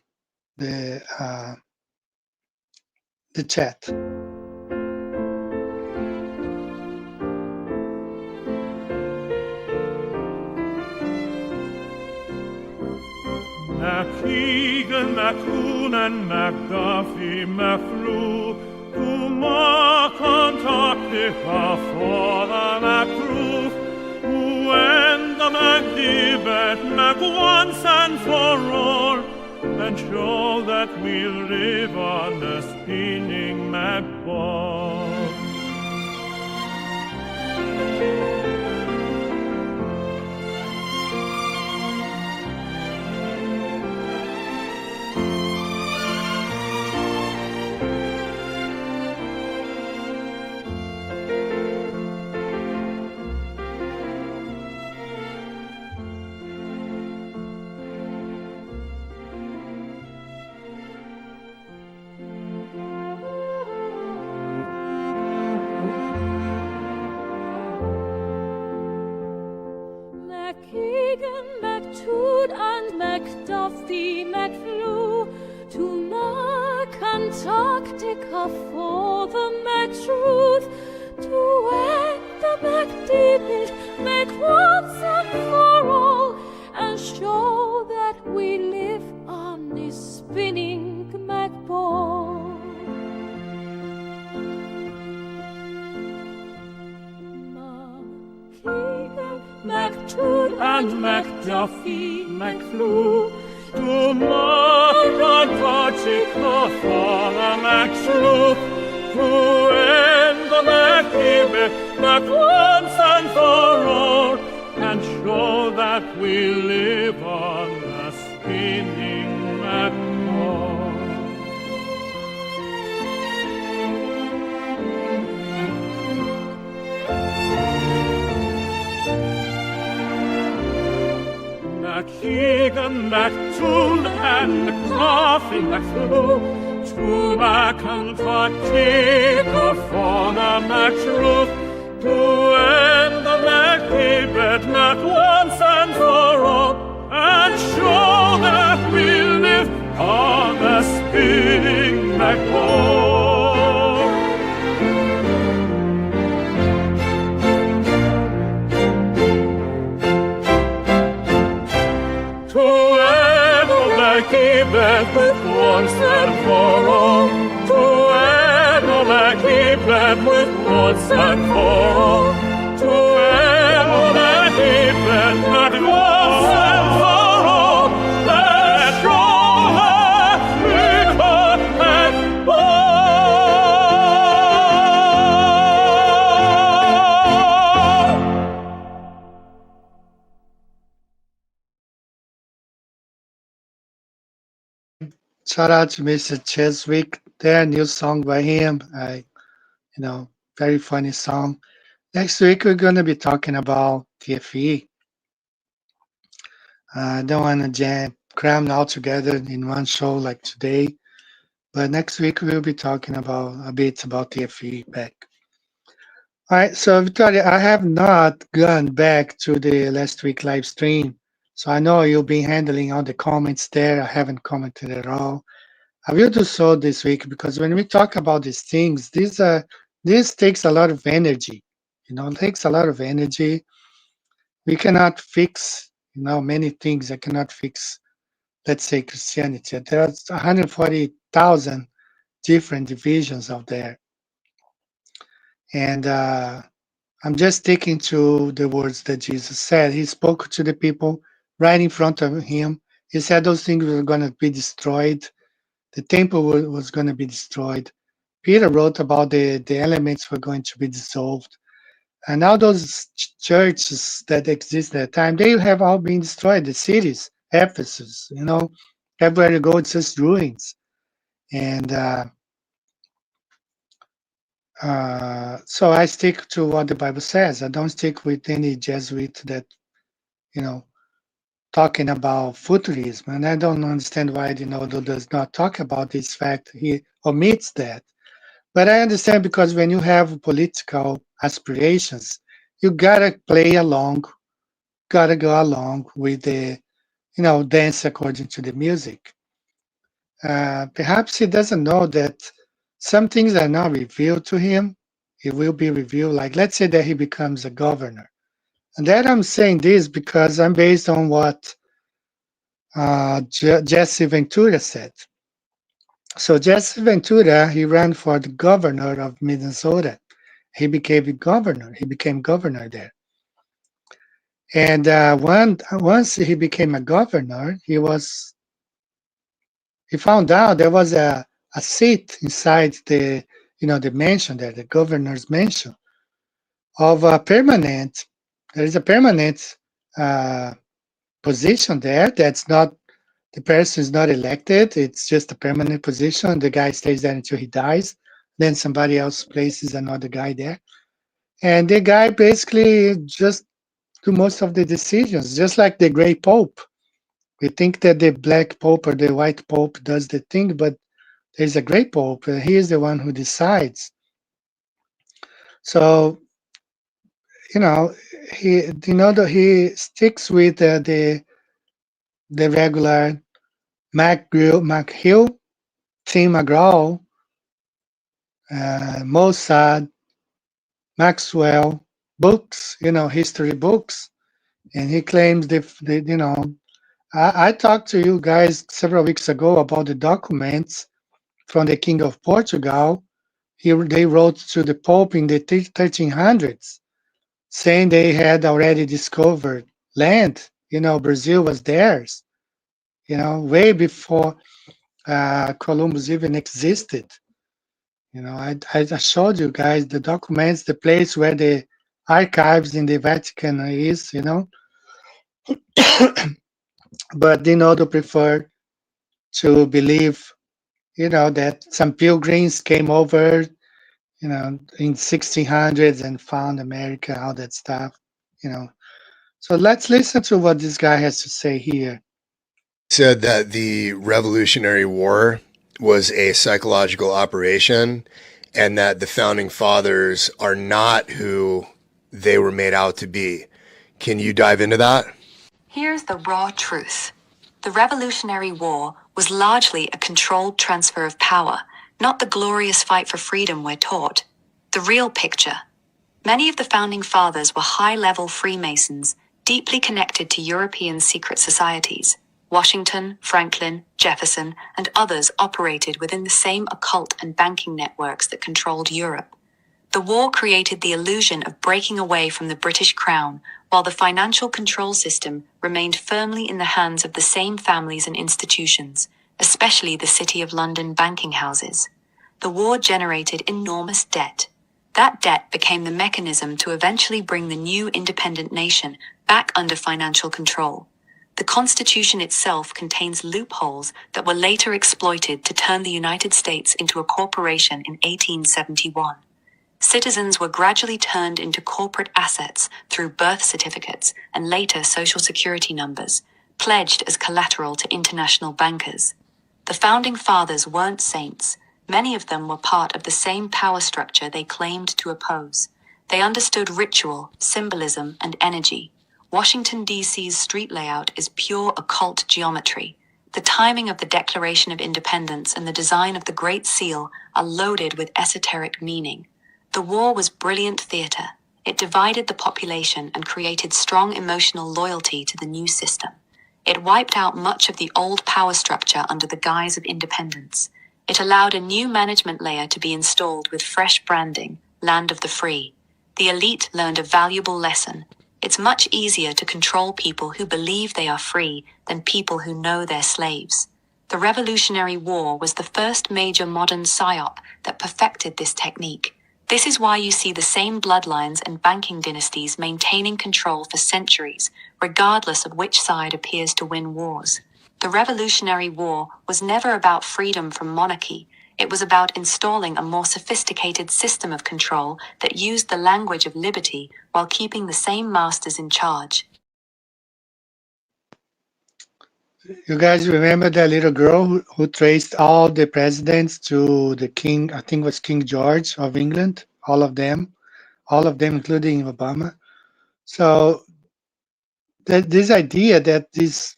chat. Keegan, Coon, and McDuffie, Flew to Kentucky for the Truth, who end the McDibbet, once and for all, and show that we live on the spinning ball. McDuffie, Flew to Kentucky for the truth, to end the McDibbet, once and for all, and show that we live on this spinning ball. McTood and McDuffie, Flew to Kentucky for the truth, to end the McDibbet, once and for all, and show that we live on the spinning ball. Keegan, McToon, and McDuffie, Flew to Kentucky for the truth, to end the McDibbet, once and for all, and show that we live on the spinning ball. Once and for all, to end all that keep it once and for all, to end all that keep it once and for all, let's roll that we cut ball. Shout out to Mr. Cheswick. There, new song by him. Very funny song. Next week we're going to be talking about TFE. I don't want to cram it all together in one show like today, but next week we'll be talking about a bit about TFE back. All right, so Victoria, I have not gone back to the last week live stream, so I know you'll be handling all the comments there. I haven't commented at all. I will do so this week because when we talk about these things, this takes a lot of energy. It takes a lot of energy. We cannot fix, many things. I cannot fix, let's say, Christianity. There are 140,000 different divisions out there. And I'm just sticking to the words that Jesus said. He spoke to the people right in front of him. He said those things were going to be destroyed. The temple was going to be destroyed. Peter wrote about the elements were going to be dissolved. And now those churches that exist at that time, they have all been destroyed. The cities, Ephesus, everywhere you go, it's just ruins. And so I stick to what the Bible says. I don't stick with any Jesuit that, talking about futurism. And I don't understand why Dinodo does not talk about this fact. He omits that. But I understand because when you have political aspirations, you gotta play along, gotta go along with the, dance according to the music. Perhaps he doesn't know that some things are not revealed to him. It will be revealed. Like, let's say that he becomes a governor. And that I'm saying this because I'm based on what Jesse Ventura said. So Jesse Ventura, he ran for the governor of Minnesota. He became governor there. And once he became a governor, he found out there was a seat inside the mansion there, the governor's mansion, of a permanent. There is a permanent position there. That's not, the person is not elected. It's just a permanent position. The guy stays there until he dies. Then somebody else places another guy there. And the guy basically just do most of the decisions, just like the gray pope. We think that the black pope or the white pope does the thing, but there's a gray pope. He is the one who decides. So, he sticks with the regular McHugh, Tim McGraw, Mossad, Maxwell books, history books, and he claims I talked to you guys several weeks ago about the documents from the King of Portugal. They wrote to the Pope in the 1300s, saying they had already discovered land. Brazil was theirs, way before Columbus even existed. I showed you guys the documents, the place where the archives in the Vatican is, but Dinodo preferred to believe, that some pilgrims came over, in 1600s and found America, all that stuff, So let's listen to what this guy has to say here. Said that the Revolutionary War was a psychological operation and that the founding fathers are not who they were made out to be. Can you dive into that? Here's the raw truth. The Revolutionary War was largely a controlled transfer of power, not the glorious fight for freedom we're taught. The real picture. Many of the founding fathers were high-level Freemasons, deeply connected to European secret societies. Washington, Franklin, Jefferson, and others operated within the same occult and banking networks that controlled Europe. The war created the illusion of breaking away from the British Crown, while the financial control system remained firmly in the hands of the same families and institutions, especially the City of London banking houses. The war generated enormous debt. That debt became the mechanism to eventually bring the new independent nation back under financial control. The Constitution itself contains loopholes that were later exploited to turn the United States into a corporation in 1871. Citizens were gradually turned into corporate assets through birth certificates and later social security numbers, pledged as collateral to international bankers. The founding fathers weren't saints. Many of them were part of the same power structure they claimed to oppose. They understood ritual, symbolism, and energy. Washington, D.C.'s street layout is pure occult geometry. The timing of the Declaration of Independence and the design of the Great Seal are loaded with esoteric meaning. The war was brilliant theater. It divided the population and created strong emotional loyalty to the new system. It wiped out much of the old power structure under the guise of independence. It allowed a new management layer to be installed with fresh branding, land of the free. The elite learned a valuable lesson. It's much easier to control people who believe they are free than people who know they're slaves. The Revolutionary War was the first major modern psyop that perfected this technique. This is why you see the same bloodlines and banking dynasties maintaining control for centuries, regardless of which side appears to win wars. The Revolutionary War was never about freedom from monarchy. It was about installing a more sophisticated system of control that used the language of liberty while keeping the same masters in charge. You guys remember that little girl who traced all the presidents to the king, I think it was King George of England, all of them including Obama. So this idea that this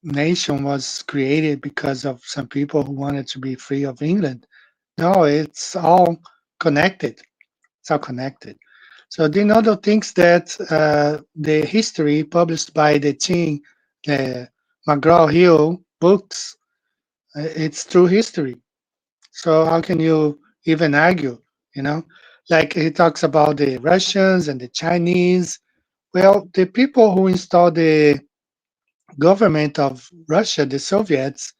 nation was created because of some people who wanted to be free of England. No, it's all connected. It's all connected. So Dinodo thinks that the history published by the McGraw-Hill books, it's true history. So how can you even argue, Like he talks about the Russians and the Chinese. Well, the people who installed the government of Russia, the Soviets,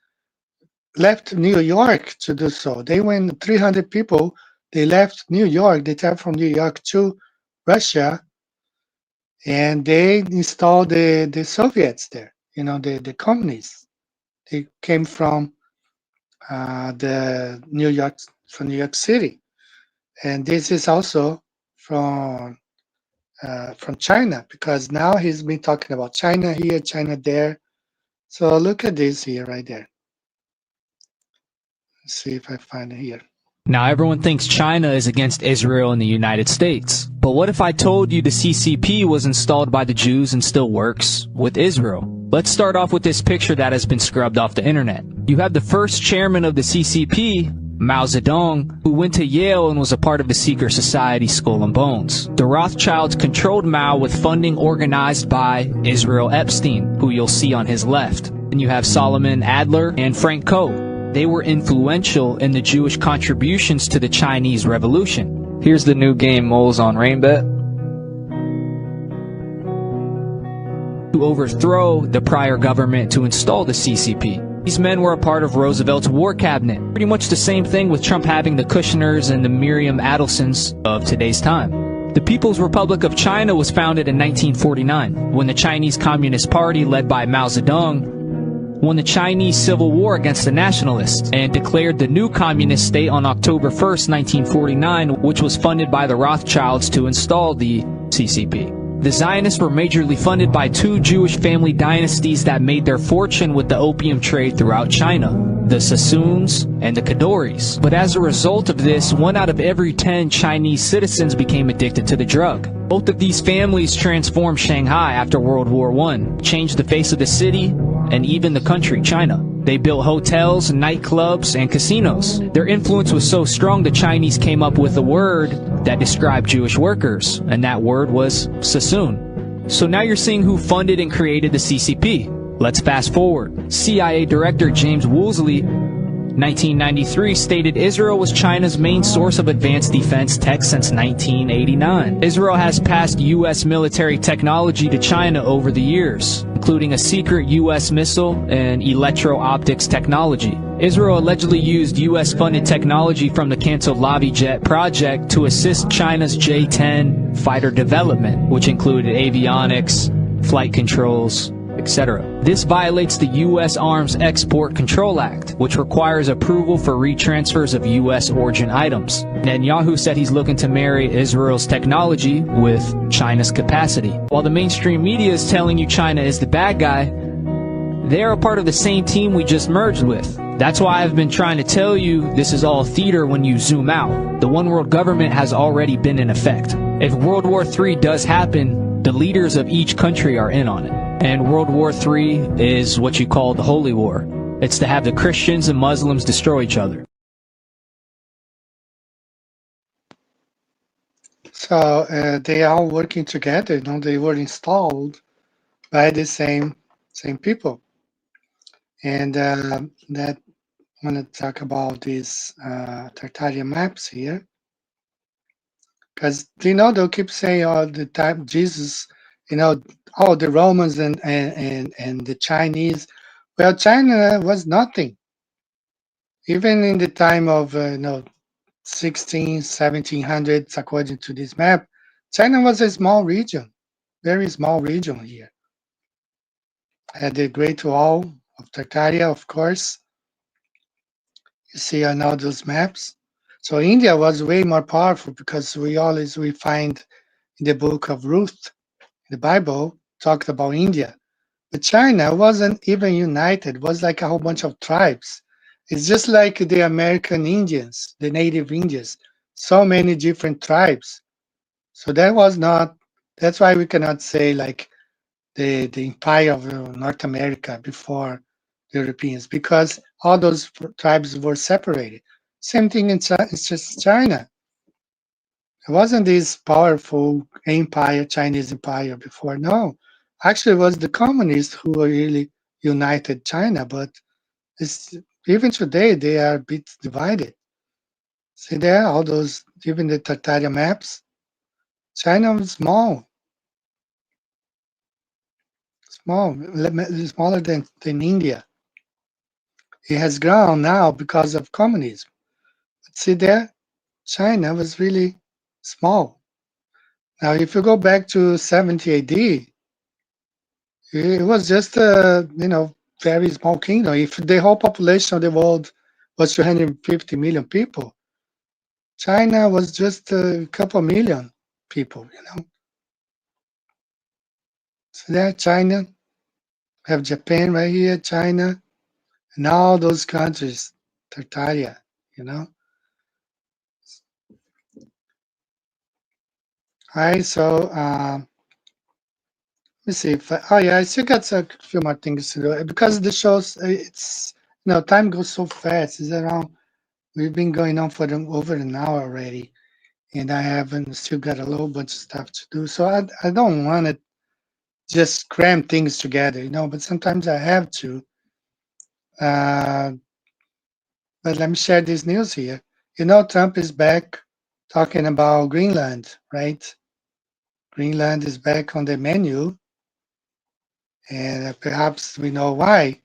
left New York to do so. They went 300 people. They left New York. They traveled from New York to Russia, and they installed the Soviets there. The communists. They came from New York City, and this is also from China, because now he's been talking about China here, China there. So look at this here, right there. Let's see if I find it here. Now everyone thinks China is against Israel and the United States. But what if I told you the CCP was installed by the Jews and still works with Israel? Let's start off with this picture that has been scrubbed off the internet. You have the first chairman of the CCP, Mao Zedong, who went to Yale and was a part of the secret society Skull and Bones. The Rothschilds controlled Mao with funding organized by Israel Epstein, who you'll see on his left. And you have Solomon Adler and Frank Coe. They were influential in the Jewish contributions to the Chinese Revolution. Here's the new game Moles on Rainbet. To overthrow the prior government to install the CCP. These men were a part of Roosevelt's war cabinet. Pretty much the same thing with Trump having the Kushners and the Miriam Adelsons of today's time. The People's Republic of China was founded in 1949, when the Chinese Communist Party, led by Mao Zedong, won the Chinese Civil War against the nationalists and declared the new communist state on October 1st, 1949, which was funded by the Rothschilds to install the CCP. The Zionists were majorly funded by two Jewish family dynasties that made their fortune with the opium trade throughout China, the Sassoons and the Kadoris. But as a result of this, 1 out of every 10 Chinese citizens became addicted to the drug. Both of these families transformed Shanghai after World War I, changed the face of the city and even the country, China. They built hotels, nightclubs, and casinos. Their influence was so strong the Chinese came up with a word that described Jewish workers, and that word was Sassoon. So now you're seeing who funded and created the CCP. Let's fast forward. CIA Director James Woolsey, 1993, stated Israel was China's main source of advanced defense tech since 1989. Israel has passed U.S. military technology to China over the years, including a secret U.S. missile and electro-optics technology. Israel allegedly used U.S.-funded technology from the canceled Lavi Jet project to assist China's J-10 fighter development, which included avionics, flight controls, etc. This violates the U.S. Arms Export Control Act, which requires approval for retransfers of U.S. origin items. Netanyahu said he's looking to marry Israel's technology with China's capacity. While the mainstream media is telling you China is the bad guy, they're a part of the same team we just merged with. That's why I've been trying to tell you this is all theater when you zoom out. The one world government has already been in effect. If World War III does happen, the leaders of each country are in on it. And World War III is what you call the Holy War. It's to have the Christians and Muslims destroy each other. So they are all working together. You know, they were installed by the same people. And that I want to talk about these Tartarian maps here, because you know they'll keep saying all the time Jesus, you know, all the Romans and the Chinese. Well, China was nothing. Even in the time of 16, 1700s, according to this map, China was a small region, very small region here. Had the Great Wall of Tartaria, of course. You see on all those maps. So India was way more powerful because we find in the book of Ruth, the Bible, talked about India. But China wasn't even united. It was like a whole bunch of tribes. It's just like the American Indians, the native Indians, so many different tribes. So that's why we cannot say like the empire of North America before the Europeans, because all those tribes were separated. Same thing in China, it's just China. It wasn't this powerful empire, Chinese empire before. No, actually, it was the communists who really united China. But it's, even today, they are a bit divided. See there, all those, even the Tartaria maps. China was smaller than India. It has grown now because of communism. But see there, China was really small. Now, if you go back to 70 AD, it was just a very small kingdom. If the whole population of the world was 250 million people, China was just a couple million people. So there, China, have Japan right here, China, and all those countries, Tartaria. All right, so let me see if oh yeah, I still got a few more things to do because the shows it's time goes so fast. It's around we've been going on for over an hour already, and I haven't still got a little bunch of stuff to do. So I don't want to just cram things together, but sometimes I have to. But let me share this news here. Trump is back talking about Greenland, right? Greenland is back on the menu, and perhaps we know why.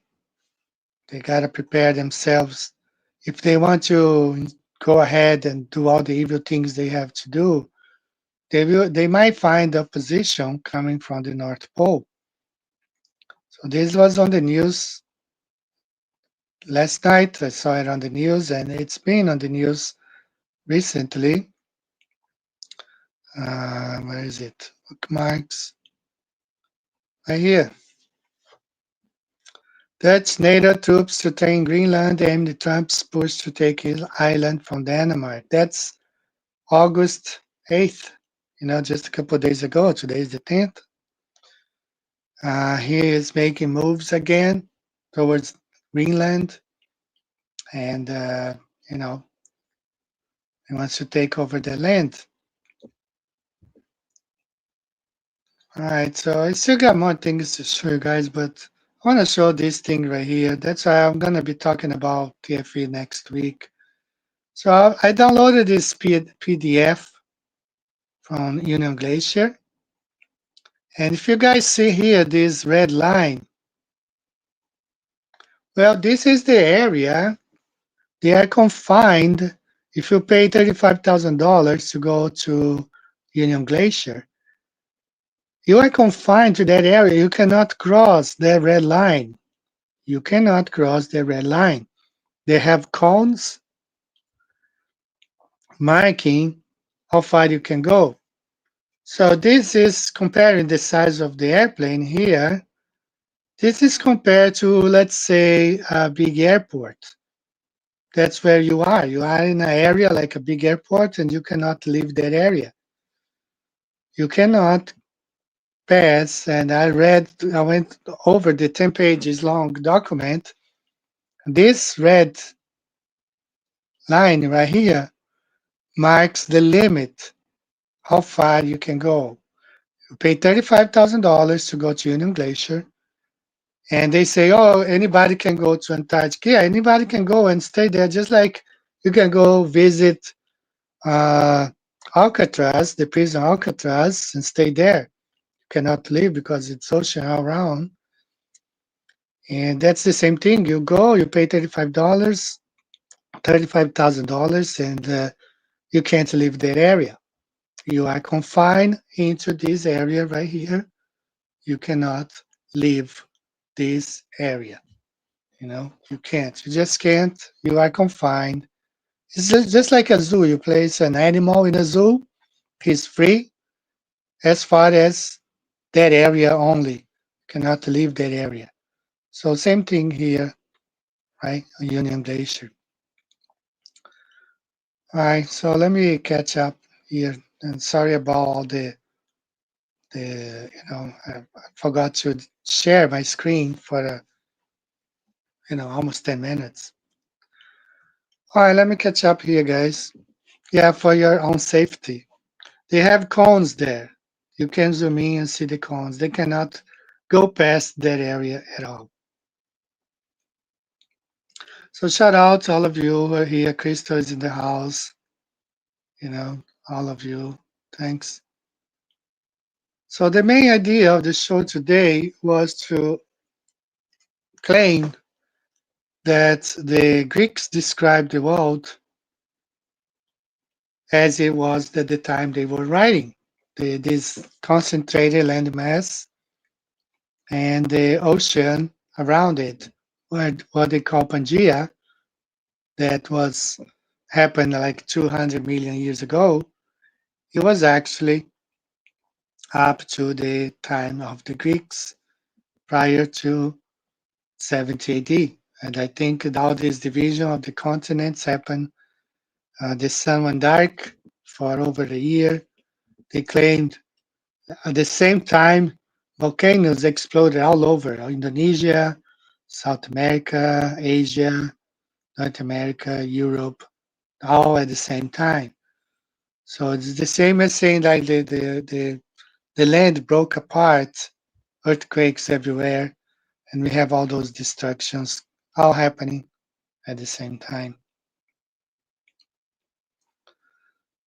They got to prepare themselves. If they want to go ahead and do all the evil things they have to do, they might find opposition coming from the North Pole. So this was on the news last night. I saw it on the news, and it's been on the news recently. Where is it? Bookmarks. Right here. Dutch NATO troops to take Greenland aimed Trump's push to take his island from Denmark. That's August 8th, just a couple of days ago. Today is the 10th. He is making moves again towards Greenland, and he wants to take over the land. All right, so I still got more things to show you guys, but I want to show this thing right here. That's why I'm going to be talking about TFE next week. So I downloaded this PDF from Union Glacier. And if you guys see here, this red line, well, this is the area. They are confined. If you pay $35,000 to go to Union Glacier, you are confined to that area. You cannot cross that red line. You cannot cross the red line. They have cones marking how far you can go. So this is comparing the size of the airplane here. This is compared to, let's say, a big airport. That's where you are. You are in an area like a big airport, and you cannot leave that area. You cannot pass, and I went over the 10 pages long document, This red line right here marks the limit, how far you can go. You pay $35,000 to go to Union Glacier, and they say, oh, anybody can go to Antarctica. Yeah, anybody can go and stay there, just like you can go visit Alcatraz, the prison Alcatraz, and stay there. You cannot leave because it's ocean all around. And that's the same thing. You go, you pay $35,000, and you can't leave that area. You are confined into this area right here. You cannot leave this area. You can't. You just can't. You are confined. It's just like a zoo. You place an animal in a zoo, he's free as far as that area only. You cannot leave that area. So same thing here, right? Union Glacier. All right, so let me catch up here. And sorry about all I forgot to share my screen for almost 10 minutes. All right, let me catch up here, guys. Yeah, for your own safety. They have cones there. You can zoom in and see the cones. They cannot go past that area at all. So shout out to all of you who are here. Crystal is in the house. All of you. Thanks. So the main idea of the show today was to claim that the Greeks described the world as it was at the time they were writing. This concentrated landmass and the ocean around it, what they call Pangea, that was happened like 200 million years ago. It was actually up to the time of the Greeks prior to 70 AD. And I think all this division of the continents happened. The sun went dark for over a year. They claimed at the same time volcanoes exploded all over Indonesia, South America, Asia, North America, Europe, all at the same time. So it's the same as saying like the land broke apart, earthquakes everywhere, and we have all those destructions all happening at the same time.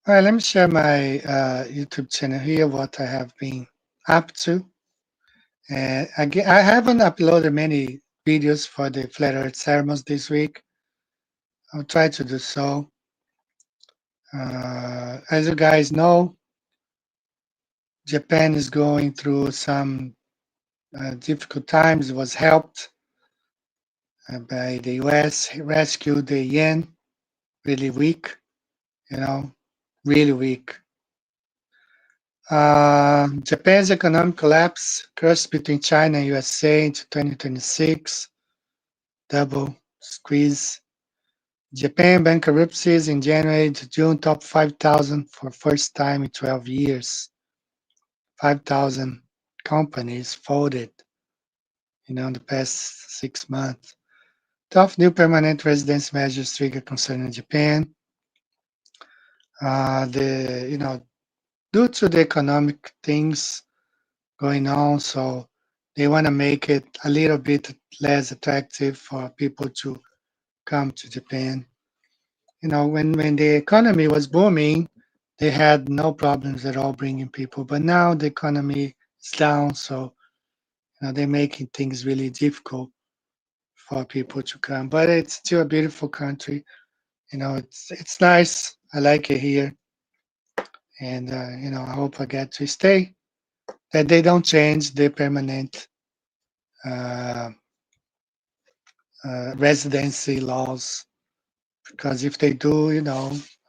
All right, let me share my YouTube channel here, what I have been up to. And again, I haven't uploaded many videos for the Flat Earth ceremonies this week. I'll try to do so. As you guys know, Japan is going through some difficult times. It was helped by the US, rescued the yen, really weak, really weak. Japan's economic collapse, curse between China and USA into 2026, double squeeze. Japan bankruptcies in January to June, top 5,000 for first time in 12 years. 5,000 companies folded, in the past 6 months. Tough new permanent residence measures trigger concern in Japan. Due to the economic things going on, so they want to make it a little bit less attractive for people to come to Japan. When the economy was booming, they had no problems at all bringing people, but now the economy is down, so they're making things really difficult for people to come. But it's still a beautiful country. It's nice. I like it here, and I hope I get to stay. That they don't change the permanent residency laws, because if they do,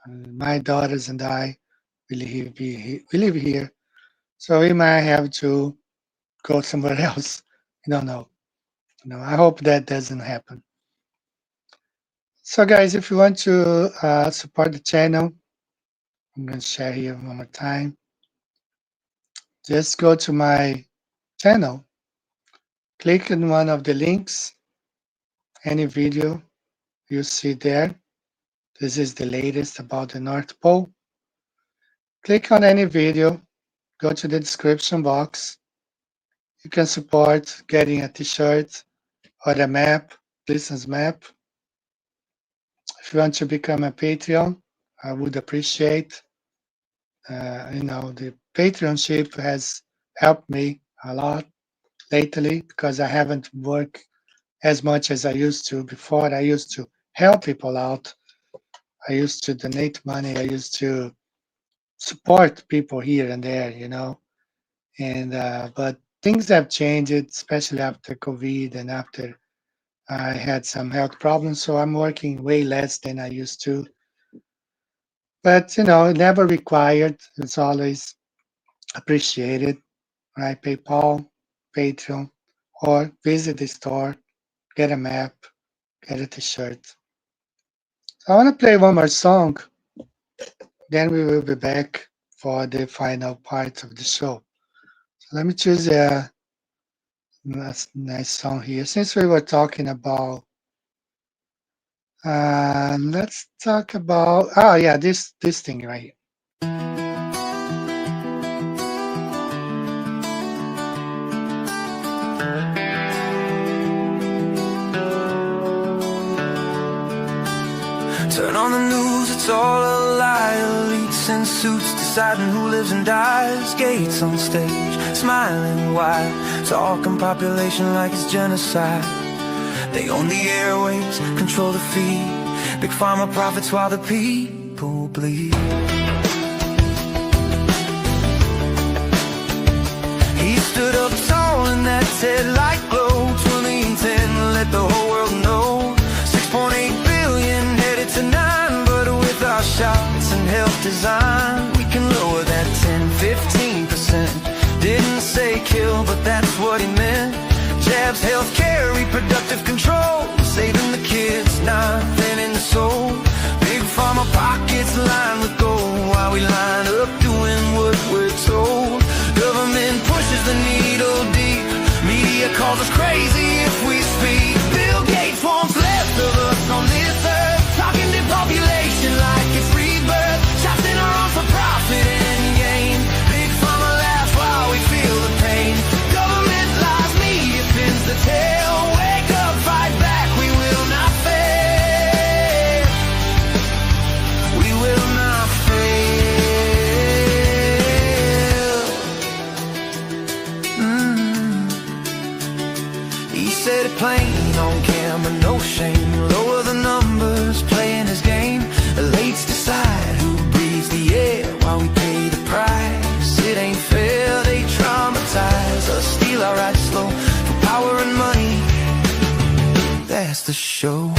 my daughters and I we live here, so we might have to go somewhere else. I don't know. I hope that doesn't happen. So guys, if you want to support the channel, I'm going to share here one more time. Just go to my channel, click on one of the links, any video you see there. This is the latest about the North Pole. Click on any video, go to the description box. You can support getting a t-shirt or a map, distance map. If you want to become a Patreon, I would appreciate. The Patreonship has helped me a lot lately because I haven't worked as much as I used to before. I used to help people out. I used to donate money. I used to support people here and there, but things have changed, especially after COVID and after I had some health problems. So I'm working way less than I used to. But, never required. It's always appreciated, right? PayPal, Patreon, or visit the store, get a map, get a t-shirt. So I want to play one more song. Then we will be back for the final part of the show. So let me choose a nice song here. Since we were talking about, let's talk about, this thing right here. Turn on the news, it's all a lie. Elites in suits deciding who lives and dies. Gates on stage, smiling wide, talking population like it's genocide. They own the airwaves, control the feed. Big pharma profits while the people bleed. He stood up tall in that TED light glow. 2010, let the whole world know. 6.8 billion headed to 9, but with our shots and health design, we can lower that 10-15%. Didn't say kill, but that's what he meant. Jabs, healthcare, reproductive control, saving the kids, nothing in the soul. Big pharma pockets lined with gold, while we line up doing what we're told. Government pushes the needle deep, media calls us crazy if we speak. Bill Gates wants less of us on this earth, talking to population like it's rebirth. Shots in our arms for profit and gain. Big pharma laughs while we feel the pain. Government lies, media pins the tail. Wake up, fight back, we will not fail. We will not fail. He said it plain on camera, no shame. Lower the numbers, playing his game. Elites decide who breathes the air while we pay the price. It ain't fair, they traumatize us, steal our rights slow for power and money. That's the show.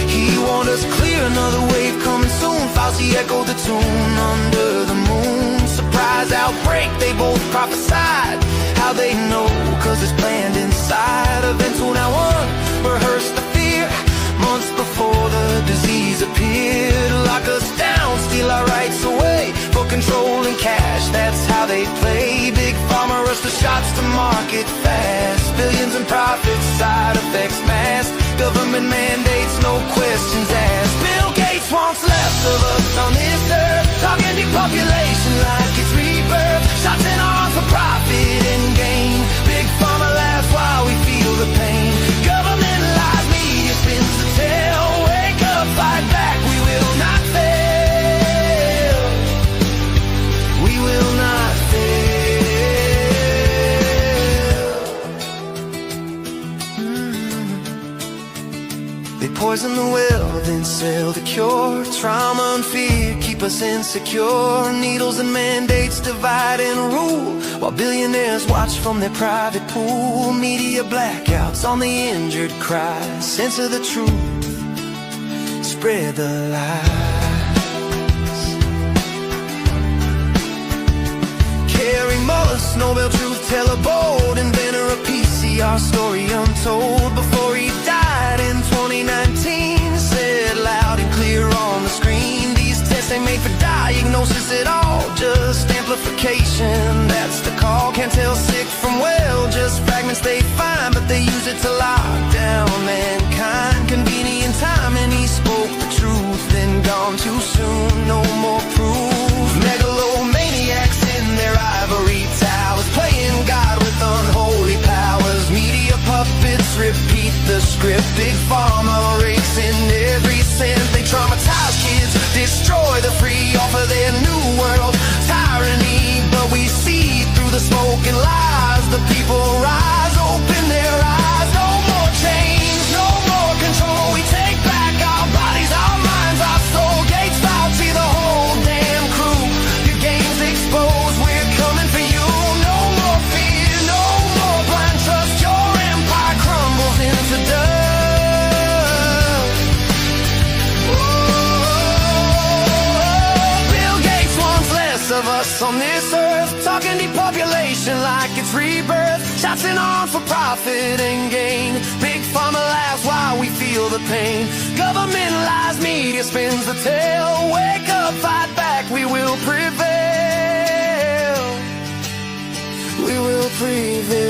He warned us clear, another wave coming soon. Fauci echoed the tune under the moon. Surprise outbreak, they both prophesied. How they know, cause it's planned inside. Events will now rehearse the fear. Months before the disease appeared, lock us down, steal our rights away for control and cash. That's how they play. Big pharma rush the shots to market fast. Billions in profits, side effects mass. Government mandates, no questions asked. Bill Gates wants less of us on this earth, talking depopulation like it's rebirth. Shots in our arms for profit and gain. Big pharma laughs while we feel the pain. Government lies, media spins the tale. Wake up, fight back, we will not fail. We will not fail. They poison the well, then sell the cure. Trauma and fear keep us insecure. Needles and mandates divide and rule, while billionaires watch from their private pool. Media blackouts on the injured cry. Censor the truth, spread the lies. Carrie Mullis, Nobel Truth Teller, bold inventor of PCR story untold. Before he died in 2019, said loud and clear on the screen, these tests ain't made for diagnosis at all, just amplification, that's the call. Can't tell sick from well, just soon, no more proof. Megalomaniacs in their ivory towers, playing God with unholy powers. Media puppets repeat the script. Big pharma rakes in every cent. They traumatize kids, destroy the free, offer their new world tyranny. But we see through the smoke and lies. The people rise, open their eyes. No more change, no more control. We take back our bodies, our minds, our soul. Gates out, see the whole damn crew. Your game's exposed, we're coming for you. No more fear, no more blind trust. Your empire crumbles into dust. Bill Gates wants less of us on this earth. Talking depopulation like it's rebirth. Shouting on for profit and gain. Big pharma laughs while we feel the pain. Government lies, media spins the tale. Wake up, fight back, we will prevail. We will prevail.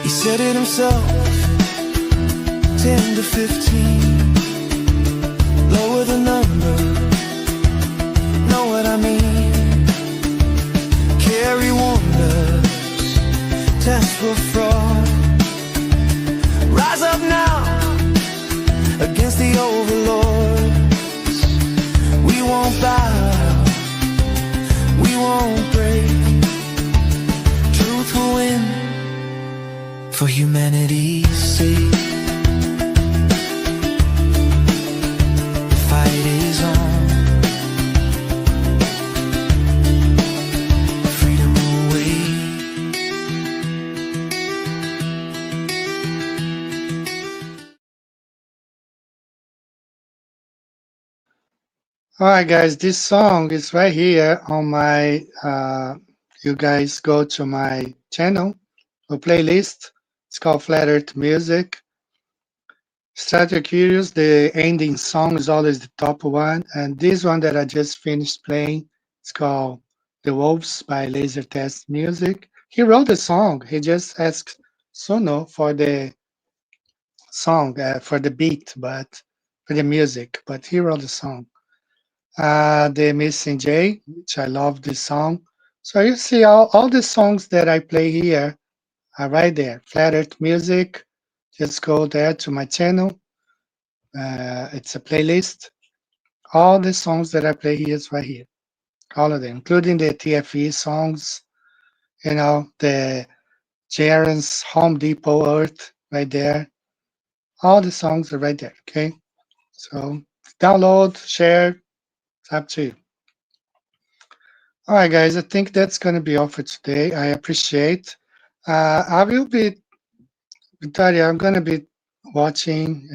He said it himself, 10 to 15. Lower the number, know what I mean. Carry wonders, test for fraud. Rise up now, against the overlords. We won't bow, we won't break. Truth will win, for humanity's sake. All right, guys, this song is right here on my, you guys go to my channel or playlist. It's called Flat Earth Music. Start curious, the ending song is always the top one. And this one that I just finished playing, it's called The Wolves by Laser Test Music. He wrote the song. He just asked Sono for the song, for the beat, but for the music, but he wrote the song. The Missing J, which I love this song. So you see all the songs that I play here are right there. Flat Earth Music, just go there to my channel. It's a playlist. All the songs that I play here is right here. All of them, including the TFE songs, you know, the Jaren's Home Depot Earth right there. All the songs are right there, okay? So download, share, it's up to you. All right, guys, I think that's going to be all for today. I appreciate. I will be, Victoria, I'm going to be watching,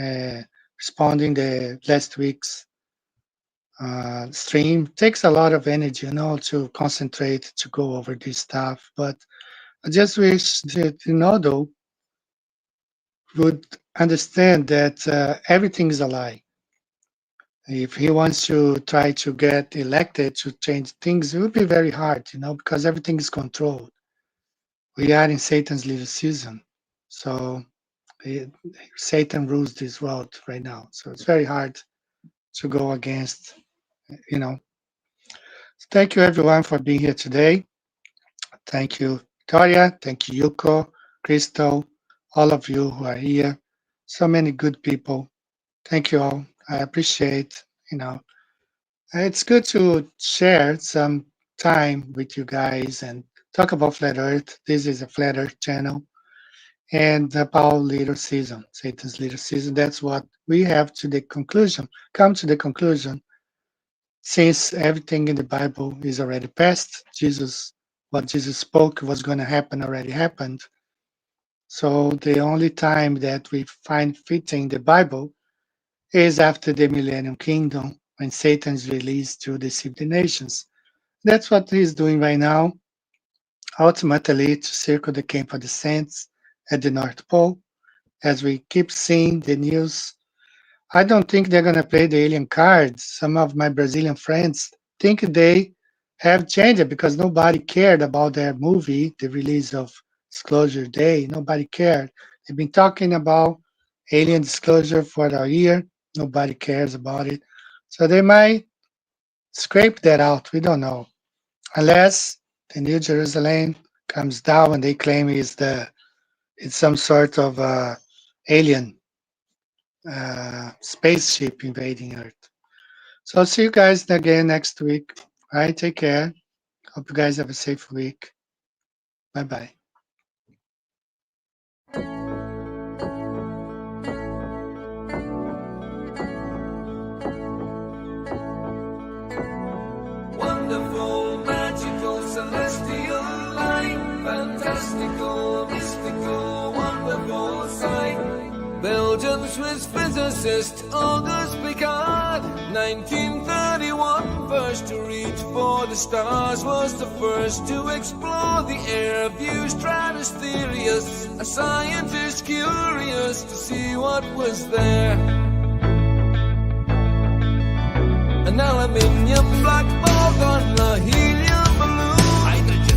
responding the last week's stream. It takes a lot of energy, you know, to concentrate, to go over this stuff. But I just wish that, you know, though, would understand that everything is a lie. If he wants to try to get elected to change things, it will be very hard, you know, because everything is controlled. We are in Satan's little season. So Satan rules this world right now. So it's very hard to go against, you know. So thank you, everyone, for being here today. Thank you, Victoria. Thank you, Yuko, Crystal, all of you who are here. So many good people. Thank you all. I appreciate, you know, it's good to share some time with you guys and talk about Flat Earth. This is a Flat Earth channel and about little season, Satan's little season. That's what we have to the conclusion, come to the conclusion. Since everything in the Bible is already past, what Jesus spoke was going to happen already happened. So the only time that we find fitting the Bible is after the Millennium Kingdom, when Satan is released to deceive the nations. That's what he's doing right now, ultimately to circle the camp of the saints at the North Pole. As we keep seeing the news, I don't think they're going to play the alien cards. Some of my Brazilian friends think they have changed it because nobody cared about their movie, the release of Disclosure Day. Nobody cared. They've been talking about alien disclosure for a year. Nobody cares about it. So they might scrape that out. We don't know. Unless the New Jerusalem comes down and they claim it's some sort of alien spaceship invading Earth. So I'll see you guys again next week. All right, take care. Hope you guys have a safe week. Bye-bye. Wonderful, magical, celestial light, fantastical, mystical, wonderful sight. Belgian Swiss physicist Auguste Piccard, 1931, first to reach for the stars, was the first to explore the air view stratospherius, a scientist curious to see what was there. An aluminium black ball on a helium balloon,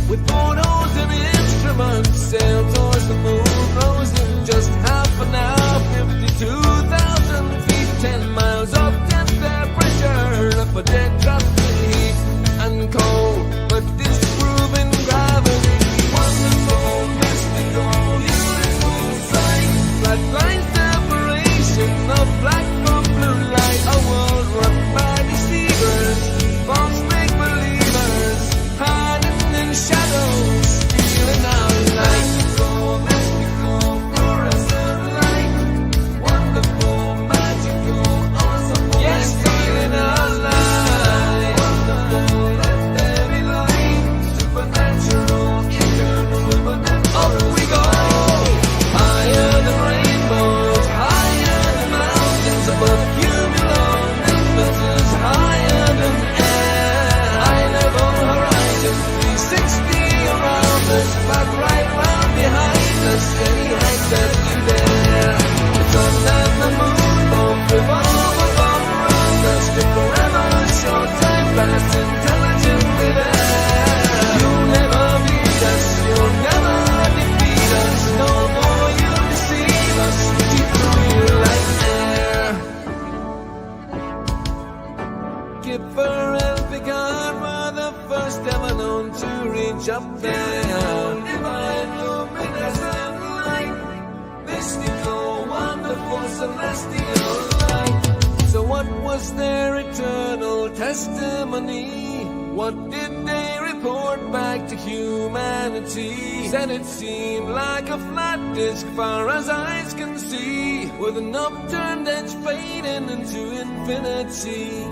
with photos and instruments, sailed towards the moon, rose in just half an hour, 52,000 feet, 10 miles of depth air pressure, up a dead drop in heat and cold, but disproving gravity. Wonderful, mystical, beautiful sight, flat line separation of black from blue light, a world run by deceivers, false make-believers, hiding in shadows, stealing our light. Mystical, fluorescent light, wonderful, magical, awesome, yes, stealing our light. Wonderful, let there be light, supernatural, eternal, up we go. Higher than rainbows, higher than mountains, above cumulonimbus, higher than air. High level horizon, 360 around us, back right round behind us, any height that you dare. The sun and the moon both revolve above around us, to forever short time past intelligently there. You'll never beat us, you'll never defeat us, no more you deceive us, keep through you like air. Kipper and Picard were the first ever known to reach up there. Divine luminescent light, mystical, wonderful, celestial light. So what was their eternal testimony? What did they report back to humanity? Said it seemed like a flat disk far as eyes can see, with an upturned edge fading into infinity.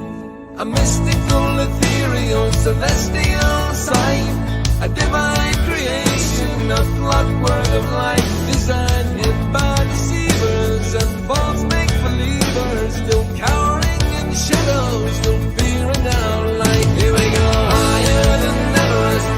A mystical, ethereal, celestial sight, a divine creation, a clockwork of light, designed hid by deceivers and false make-believers, still cowering in shadows, still fearing our light. Here we go, higher than Everest,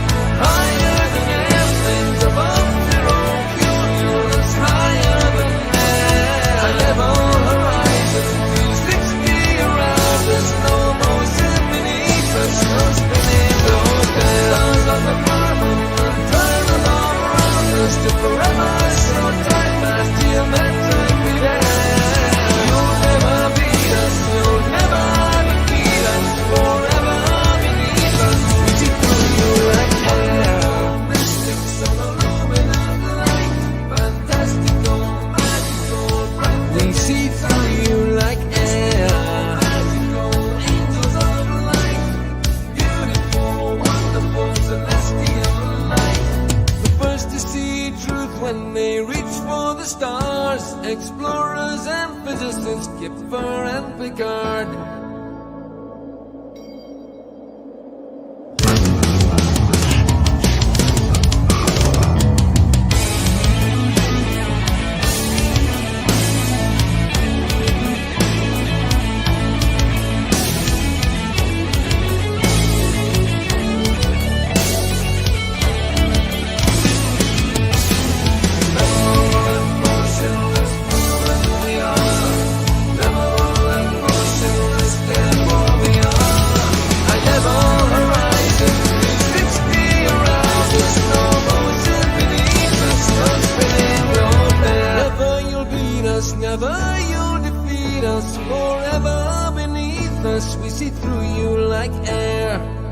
higher than airplanes, above zero cumulus, higher than air. A level horizon, 360 around us, no motion beneath us, no spinning road there. Stars on the firmament, turn them all around us, to forever short time past geometrically there. You'll never beat us, you'll never defeat us, forever beneath us, reaching through you like air. Mystics of illuminant light, fantastical, magical, breath, we see through you like air. Magical angels of light, beautiful, wonderful, celestial light. The first to see truth when they reach for the stars, explorers and physicists, Kipper and Picard. Motionless, moving we are. Level and motionless, us forever beneath us. We see through you like air.